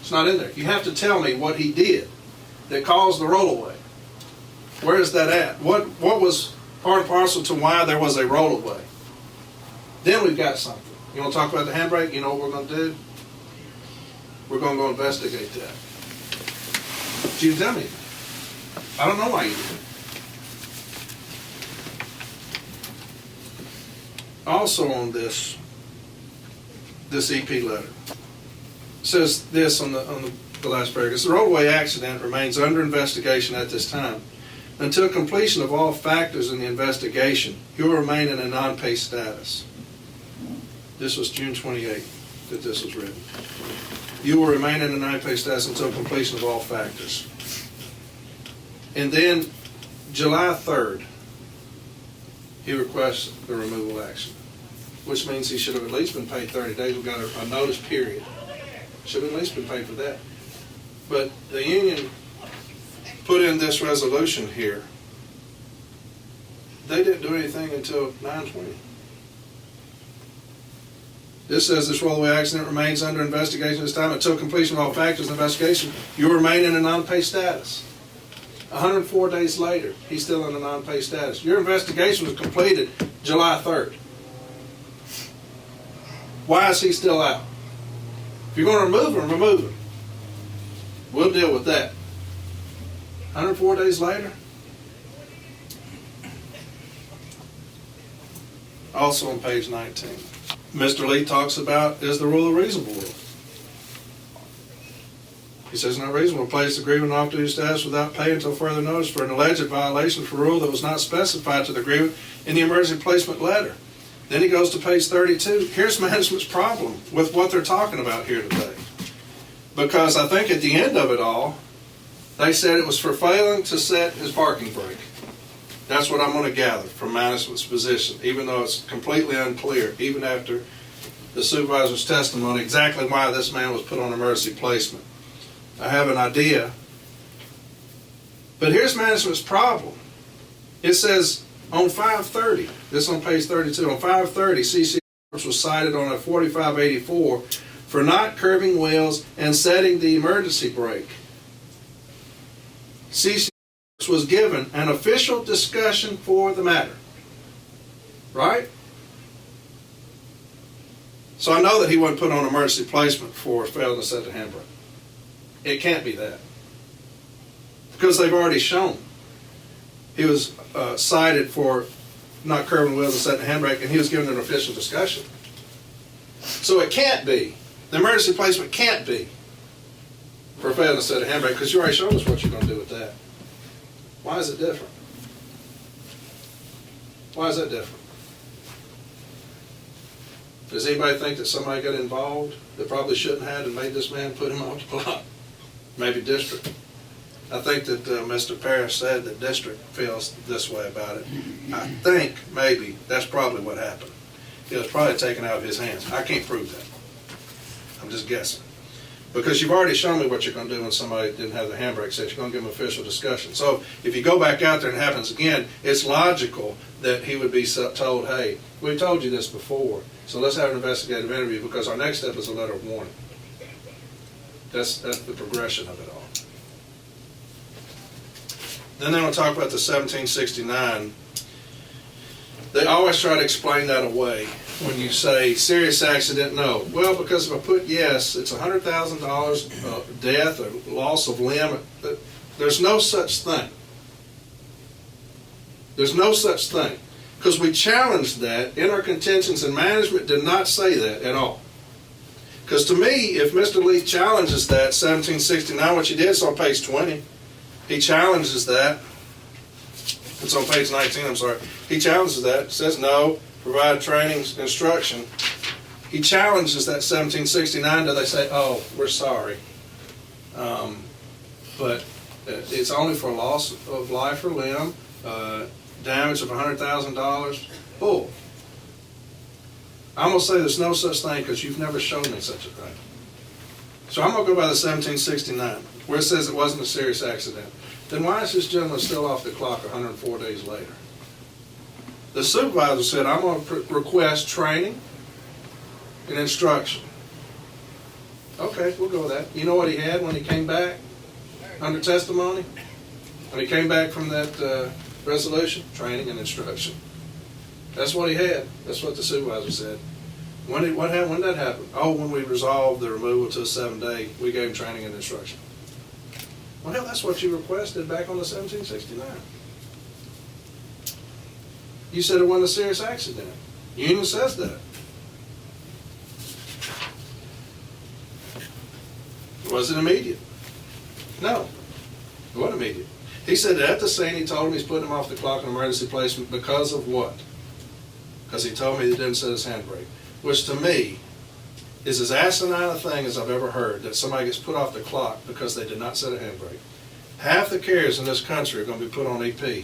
It's not in there. You have to tell me what he did that caused the rollaway. Where is that at? What was part and parcel to why there was a rollaway? Then we've got something. You want to talk about the handbrake? You know what we're going to do? We're going to go investigate that. But you tell me. I don't know why you did it. Also on this EP letter, it says this on the last paragraph. The roadway accident remains under investigation at this time. Until completion of all factors in the investigation, you will remain in a non-pay status. This was June 28th. that this was written. You will remain in the non-pay status until completion of all factors. And then July 3rd, he requests the removal action, which means he should have at least been paid 30 days. We've got a notice period. Should have at least been paid for that. But the union put in this resolution here. They didn't do anything until 9/20. This says this rollaway accident remains under investigation at this time until completion of all factors of the investigation. You remain in a non-pay status. 104 days later, he's still in a non-pay status. Your investigation was completed July 3rd. Why is he still out? If you're going to remove him, remove him. We'll deal with that. 104 days later? Also on page 19. Mr. Lee talks about, is the rule a reasonable rule? He says, not reasonable to place the grievant off to his status without pay until further notice for an alleged violation of a rule that was not specified to the grievant in the emergency placement letter. Then he goes to page 32. Here's management's problem with what they're talking about here today. Because I think at the end of it all, they said it was for failing to set his parking brake. That's what I'm going to gather from management's position, even though it's completely unclear, even after the supervisor's testimony, exactly why this man was put on emergency placement. I have an idea. But here's management's problem. It says on 5/30, this is on page 32, on 5/30, CC was cited on a 4584 for not curbing wheels and setting the emergency brake. CC was given an official discussion for the matter. Right? So I know that he wasn't put on emergency placement for failing to set the handbrake. It can't be that. Because they've already shown. He was cited for not curbing wheels and setting the handbrake, and he was given an official discussion. So it can't be. The emergency placement can't be for failing to set a handbrake, because you already showed us what you're going to do with that. Why is it different? Why is that different? Does anybody think that somebody got involved that probably shouldn't have and made this man put him on the block? Maybe district. I think that Mr. Parrish said that district feels this way about it. I think maybe that's probably what happened. It was probably taken out of his hands. I can't prove that. I'm just guessing. Because you've already shown me what you're going to do when somebody didn't have the handbrake set. You're going to give them official discussion. So if you go back out there and it happens again, it's logical that he would be told, hey, we told you this before, so let's have an investigative interview, because our next step is a letter of warning. That's the progression of it all. Then they're going to talk about the 1769. They always try to explain that away. When you say serious accident, no. Well, because if I put yes, it's $100,000 death or loss of limb. There's no such thing. There's no such thing. Because we challenged that in our contentions, and management did not say that at all. Because to me, if Mr. Lee challenges that 1769, which he did, it's on page 20. He challenges that. It's on page 19, I'm sorry. He challenges that. Says no, provide training, instruction. He challenges that 1769. Do they say, oh, we're sorry. But it's only for loss of life or limb, damage of $100,000. Bull. I'm going to say there's no such thing because you've never shown me such a thing. So I'm going to go by the 1769, where it says it wasn't a serious accident. Then why is this gentleman still off the clock 104 days later? The supervisor said, I'm going to request training and instruction. Okay, we'll go with that. You know what he had when he came back under testimony? When he came back from that resolution? Training and instruction. That's what he had. That's what the supervisor said. When did that happen? Oh, when we resolved the removal to a 7-day, we gave him training and instruction. Well, hell, that's what you requested back on the 1769. You said it wasn't a serious accident. Union says that. Was it immediate? No, it wasn't immediate. He said that at the scene, he told him he's putting him off the clock in emergency placement because of what? Because he told me he didn't set his handbrake. Which to me is as asinine a thing as I've ever heard, that somebody gets put off the clock because they did not set a handbrake. Half the carriers in this country are going to be put on EP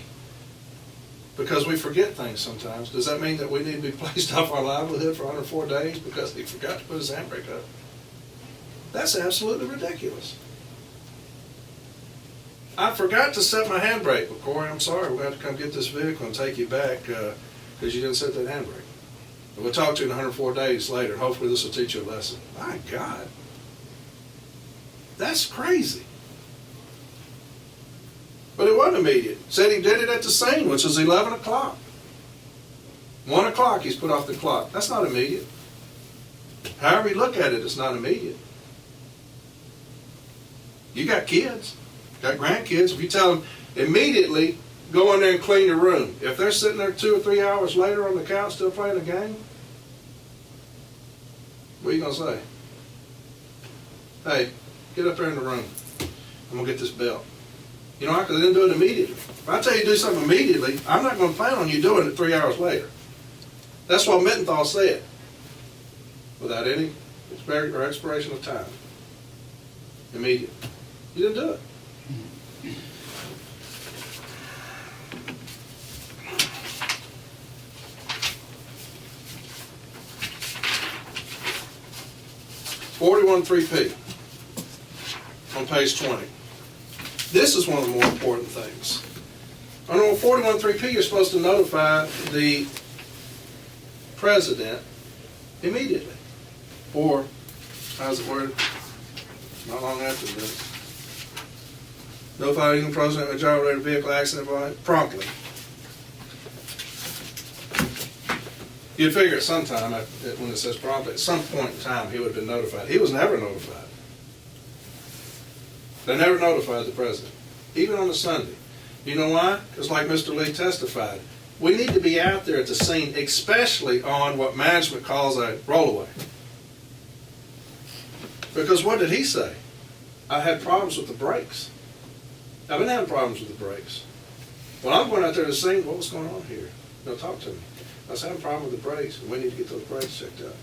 because we forget things sometimes. Does that mean that we need to be placed off our livelihood for 104 days because he forgot to put his handbrake up? That's absolutely ridiculous. I forgot to set my handbrake. Well, Corey, I'm sorry. We're going to have to come get this vehicle and take you back because you didn't set that handbrake. And we'll talk to you in 104 days later. Hopefully this will teach you a lesson. My God. That's crazy. But it wasn't immediate. Said he did it at the scene, which was 11 o'clock. 1 o'clock he's put off the clock. That's not immediate. However you look at it, it's not immediate. You got kids, got grandkids. If you tell them immediately, go in there and clean your room. If they're sitting there 2 or 3 hours later on the couch still playing a game, what are you going to say? Hey, get up there in the room. I'm going to get this belt. You know, because they didn't do it immediately. If I tell you to do something immediately, I'm not going to plan on you doing it 3 hours later. That's what Mittenthal said. Without any expiration of time. Immediate. You didn't do it. (41.3p) on page 20. This is one of the more important things. On 41.3p, you're supposed to notify the president immediately. Or, how's it worded? Not long after this. Notify the president of a gyro-related vehicle accident promptly. You'd figure at some time, when it says promptly, at some point in time he would have been notified. He was never notified. They never notified the president, even on a Sunday. You know why? Because like Mr. Lee testified, we need to be out there at the scene, especially on what management calls a rollaway. Because what did he say? I had problems with the brakes. I've been having problems with the brakes. When I'm going out there to the scene, what was going on here? They'll talk to me. I was having a problem with the brakes, and we need to get those brakes checked out.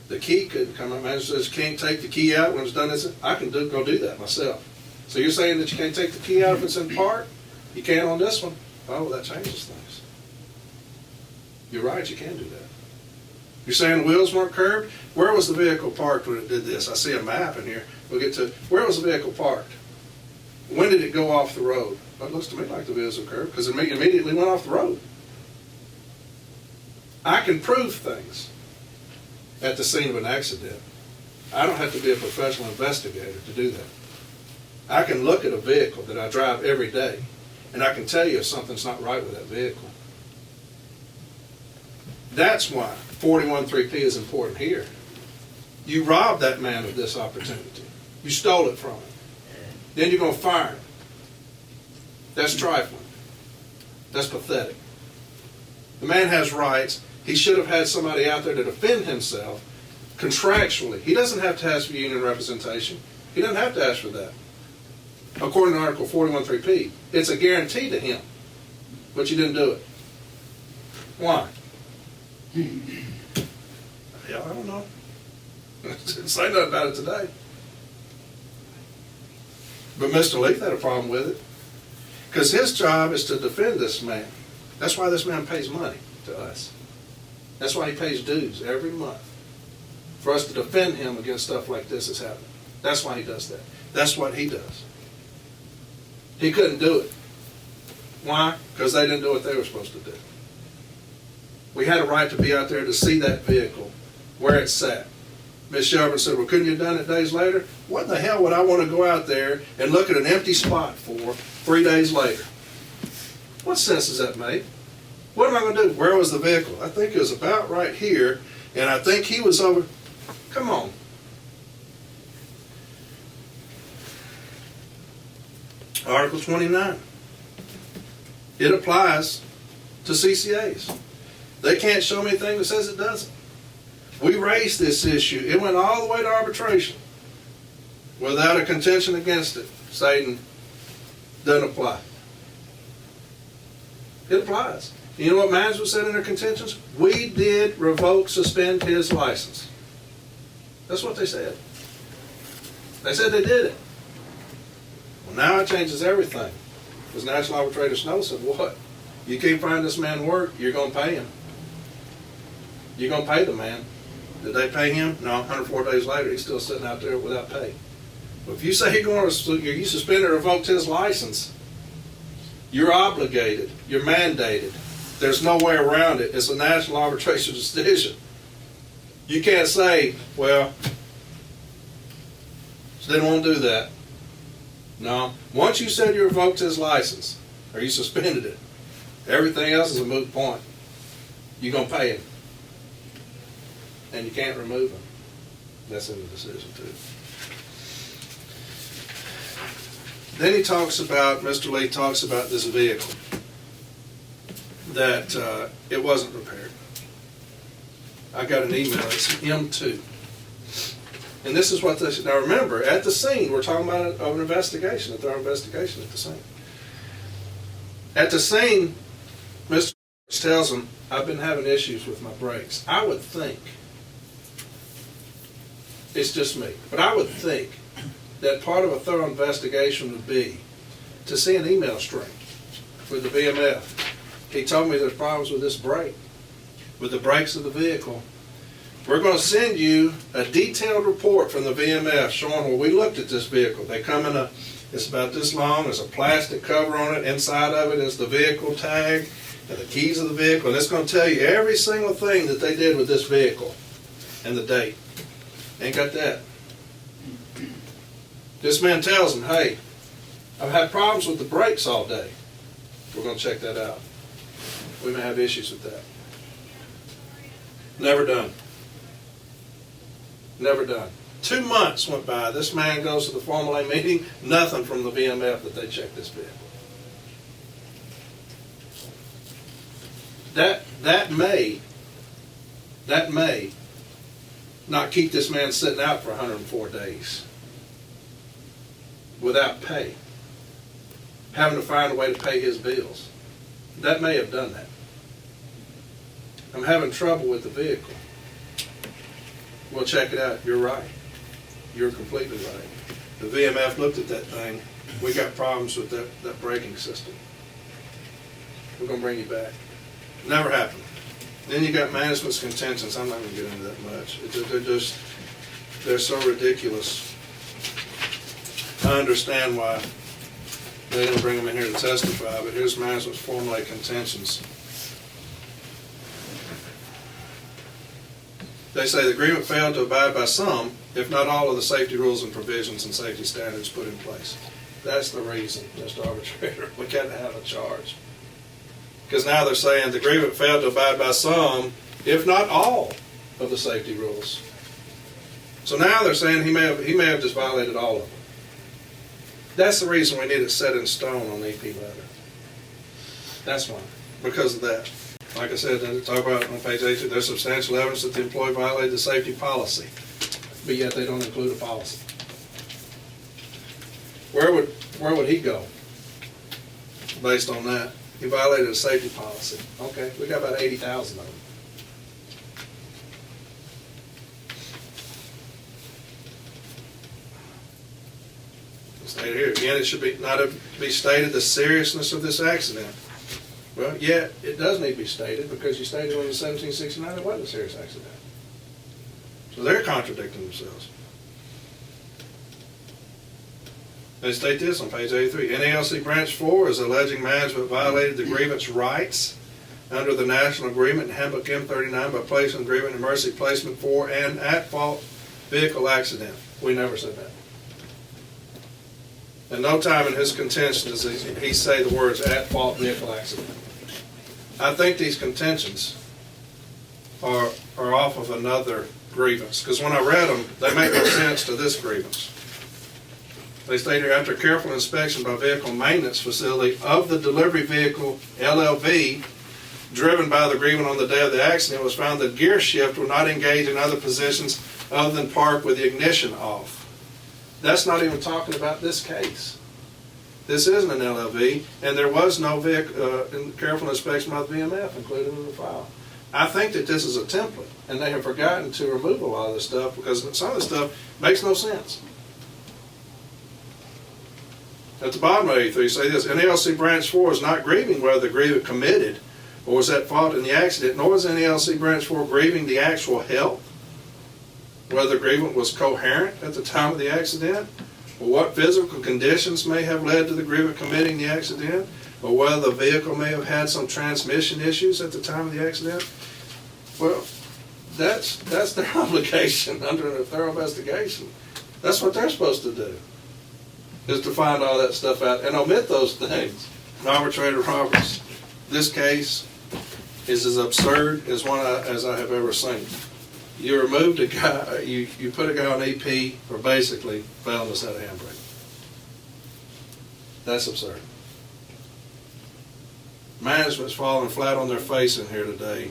The key couldn't come out. Manager says, can't take the key out when it's done this. I can go do that myself. So you're saying that you can't take the key out if it's in park? You can on this one. Oh, well, that changes things. You're right, you can do that. You're saying the wheels weren't curved? Where was the vehicle parked when it did this? I see a map in here. We'll get to, where was the vehicle parked? When did it go off the road? Well, it looks to me like the wheels were curved because it immediately went off the road. I can prove things at the scene of an accident. I don't have to be a professional investigator to do that. I can look at a vehicle that I drive every day, and I can tell you if something's not right with that vehicle. That's why 41.3p is important here. You robbed that man of this opportunity. You stole it from him. Then you're going to fire him. That's trifling. That's pathetic. The man has rights. He should have had somebody out there to defend himself contractually. He doesn't have to ask for union representation. He doesn't have to ask for that. According to Article 41.3p, it's a guarantee to him, but you didn't do it. Why? Yeah, I don't know. Didn't say nothing about it today. But Mr. Leith had a problem with it because his job is to defend this man. That's why this man pays money to us. That's why he pays dues every month for us to defend him against stuff like this that's happening. That's why he does that. That's what he does. He couldn't do it. Why? Because they didn't do what they were supposed to do. We had a right to be out there to see that vehicle, where it sat. Ms. Shelburne said, well, couldn't you have done it days later? What the hell would I want to go out there and look at an empty spot for 3 days later? What sense does that make? What am I going to do? Where was the vehicle? I think it was about right here, and I think he was over. Come on. Article 29. It applies to CCAs. They can't show me anything that says it doesn't. We raised this issue. It went all the way to arbitration without a contention against it, stating doesn't apply. It applies. You know what management said in their contentions? We did revoke, suspend his license. That's what they said. They said they did it. Well, now it changes everything. Because National Arbitrator Snow said, what? You keep finding this man work, you're going to pay him. You're going to pay the man. Did they pay him? No, 104 days later, he's still sitting out there without pay. But if you say you suspended or revoked his license, you're obligated, you're mandated. There's no way around it. It's a national arbitration decision. You can't say, well, they don't want to do that. No. Once you said you revoked his license, or you suspended it, everything else is a moot point. You're going to pay him. And you can't remove him. That's in the decision, too. Then he talks about, Mr. Lee talks about this vehicle, that it wasn't repaired. I got an email, it's M2. And this is what they said. Now remember, at the scene, we're talking about an investigation, a thorough investigation at the scene. At the scene, Mr. tells him, I've been having issues with my brakes. I would think, it's just me, but I would think that part of a thorough investigation would be to see an email string with the VMF. He told me there's problems with this brake, with the brakes of the vehicle. We're going to send you a detailed report from the VMF showing where we looked at this vehicle. They come in it's about this long, there's a plastic cover on it, inside of it is the vehicle tag and the keys of the vehicle, and it's going to tell you every single thing that they did with this vehicle and the date. Ain't got that. This man tells him, hey, I've had problems with the brakes all day. We're going to check that out. We may have issues with that. Never done. Never done. 2 months went by. This man goes to the Formula A meeting, nothing from the VMF that they checked this vehicle. That may not keep this man sitting out for 104 days without pay, having to find a way to pay his bills. That may have done that. I'm having trouble with the vehicle. Well, check it out. You're right. You're completely right. The VMF looked at that thing. We got problems with that braking system. We're going to bring you back. Never happened. Then you got management's contentions. I'm not going to get into that much. They're so ridiculous. I understand why they didn't bring them in here to testify, but here's management's Formula A contentions. They say the agreement failed to abide by some, if not all, of the safety rules and provisions and safety standards put in place. That's the reason, Mr. Arbitrator. We can't have a charge. Because now they're saying the agreement failed to abide by some, if not all, of the safety rules. So now they're saying he may have just violated all of them. That's the reason we need it set in stone on the EP letter. That's why. Because of that. Like I said, they talk about on page 8, there's substantial evidence that the employee violated the safety policy, but yet they don't include a policy. Where would he go based on that? He violated a safety policy. Okay, we got about 80,000 of them. Stated here again, it should not be stated the seriousness of this accident. Well, yeah, it does need to be stated because you stated in 1769 it wasn't a serious accident. So they're contradicting themselves. They state this on page 83. NALC Branch 4 is alleging management violated the grievance rights under the National Agreement in Handbook M39 by placing agreement in emergency placement for an at-fault vehicle accident. We never said that. And no time in his contention does he say the words at-fault vehicle accident. I think these contentions are off of another grievance, because when I read them, they make no sense to this grievance. They state here, after careful inspection by vehicle maintenance facility of the delivery vehicle, LLV, driven by the grievant on the day of the accident, it was found that gear shift will not engage in other positions other than park with the ignition off. That's not even talking about this case. This isn't an LLV, and there was no careful inspection by the VMF included in the file. I think that this is a template, and they have forgotten to remove a lot of this stuff because some of this stuff makes no sense. At the bottom of 83, say this: NALC Branch 4 is not grieving whether the grievant committed or was at fault in the accident, nor is NALC Branch 4 grieving the actual health, whether the grievant was coherent at the time of the accident, or what physical conditions may have led to the grievant committing the accident, or whether the vehicle may have had some transmission issues at the time of the accident. Well, that's their obligation under a thorough investigation. That's what they're supposed to do, is to find all that stuff out and omit those things. Arbitrator Roberts, this case is as absurd as as I have ever seen. You removed a guy, you put a guy on EP for basically failing to set a handbrake. That's absurd. Management's falling flat on their face in here today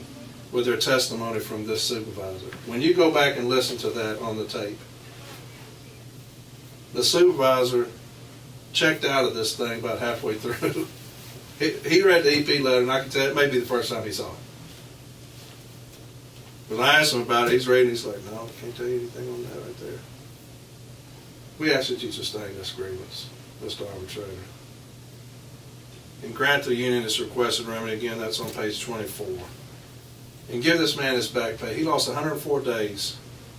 with their testimony from this supervisor. When you go back and listen to that on the tape, the supervisor checked out of this thing about halfway through. He read the EP letter, and I can tell it may be the first time he saw it. When I asked him about it, he's reading, he's like, no, I can't tell you anything on that right there. We ask that you sustain this grievance, Mr. Arbitrator. And grant the union its requested remedy. Again, that's on page 24. And give this man his back pay. He lost 104 days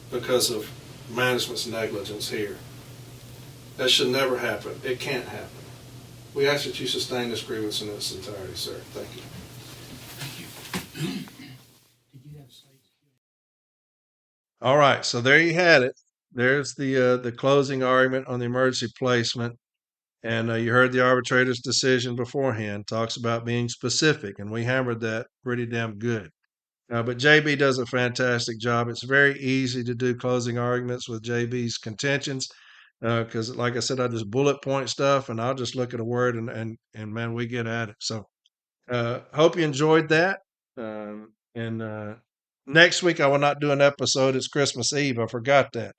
because of management's negligence here. That should never happen. It can't happen. We ask that you sustain this grievance in its entirety, sir. Thank you. Thank you. Did you have sites? All right, so there you had it. There's the closing argument on the emergency placement. And you heard the arbitrator's decision beforehand, talks about being specific, and we hammered that pretty damn good. But JB does a fantastic job. It's very easy to do closing arguments with JB's contentions because, like I said, I just bullet point stuff, and I'll just look at a word, and man, we get at it. So hope you enjoyed that. And next week, I will not do an episode. It's Christmas Eve. I forgot that.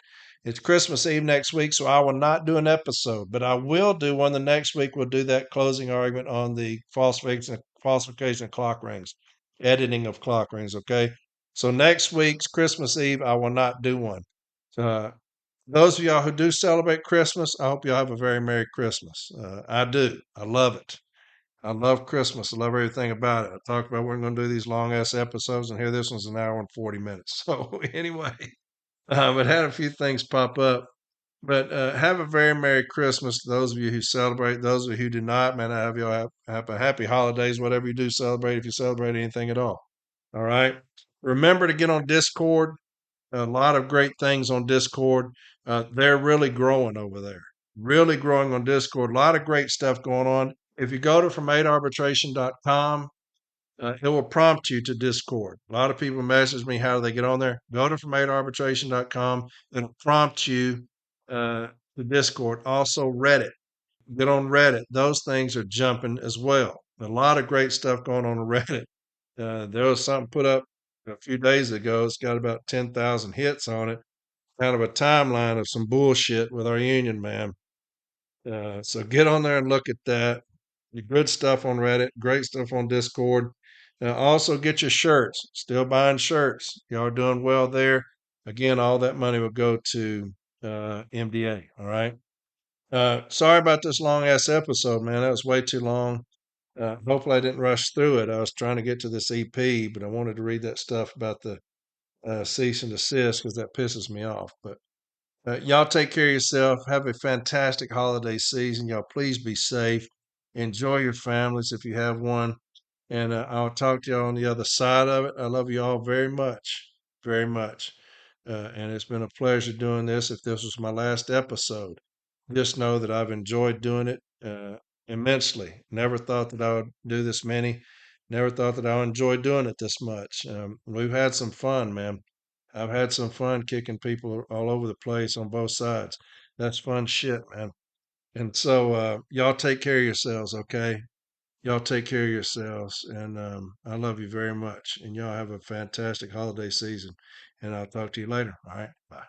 It's Christmas Eve next week, so I will not do an episode, but I will do one the next week. We'll do that closing argument on the falsification of clock rings, editing of clock rings, okay? So next week's Christmas Eve, I will not do one. Those of y'all who do celebrate Christmas, I hope y'all have a very Merry Christmas. I do. I love it. I love Christmas. I love everything about it. I talked about we're going to do these long-ass episodes, and here this one's an hour and 40 minutes. So anyway. But had a few things pop up. But have a very Merry Christmas to those of you who celebrate. Those of you who do not, man, I have you all have a happy holidays, whatever you do celebrate, if you celebrate anything at all. All right. Remember to get on Discord. A lot of great things on Discord. They're really growing over there. Really growing on Discord. A lot of great stuff going on. If you go to from8arbitration.com, it will prompt you to Discord. A lot of people message me, how do they get on there? Go to from8arbitration.com. It'll prompt you to Discord. Also, Reddit. Get on Reddit. Those things are jumping as well. A lot of great stuff going on Reddit. There was something put up a few days ago. It's got about 10,000 hits on it. Kind of a timeline of some bullshit with our union, man. So get on there and look at that. Good stuff on Reddit, great stuff on Discord. Also, get your shirts. Still buying shirts. Y'all are doing well there. Again, all that money will go to MDA. All right. Sorry about this long ass episode, man. That was way too long. Hopefully, I didn't rush through it. I was trying to get to this EP, but I wanted to read that stuff about the cease and desist because that pisses me off. But y'all take care of yourself. Have a fantastic holiday season. Y'all please be safe. Enjoy your families if you have one. And I'll talk to y'all on the other side of it. I love you all very much, very much. And it's been a pleasure doing this. If this was my last episode, just know that I've enjoyed doing it immensely. Never thought that I would do this many. Never thought that I would enjoy doing it this much. We've had some fun, man. I've had some fun kicking people all over the place on both sides. That's fun shit, man. And so, y'all take care of yourselves, okay? Y'all take care of yourselves. And I love you very much. And y'all have a fantastic holiday season. And I'll talk to you later. All right. Bye.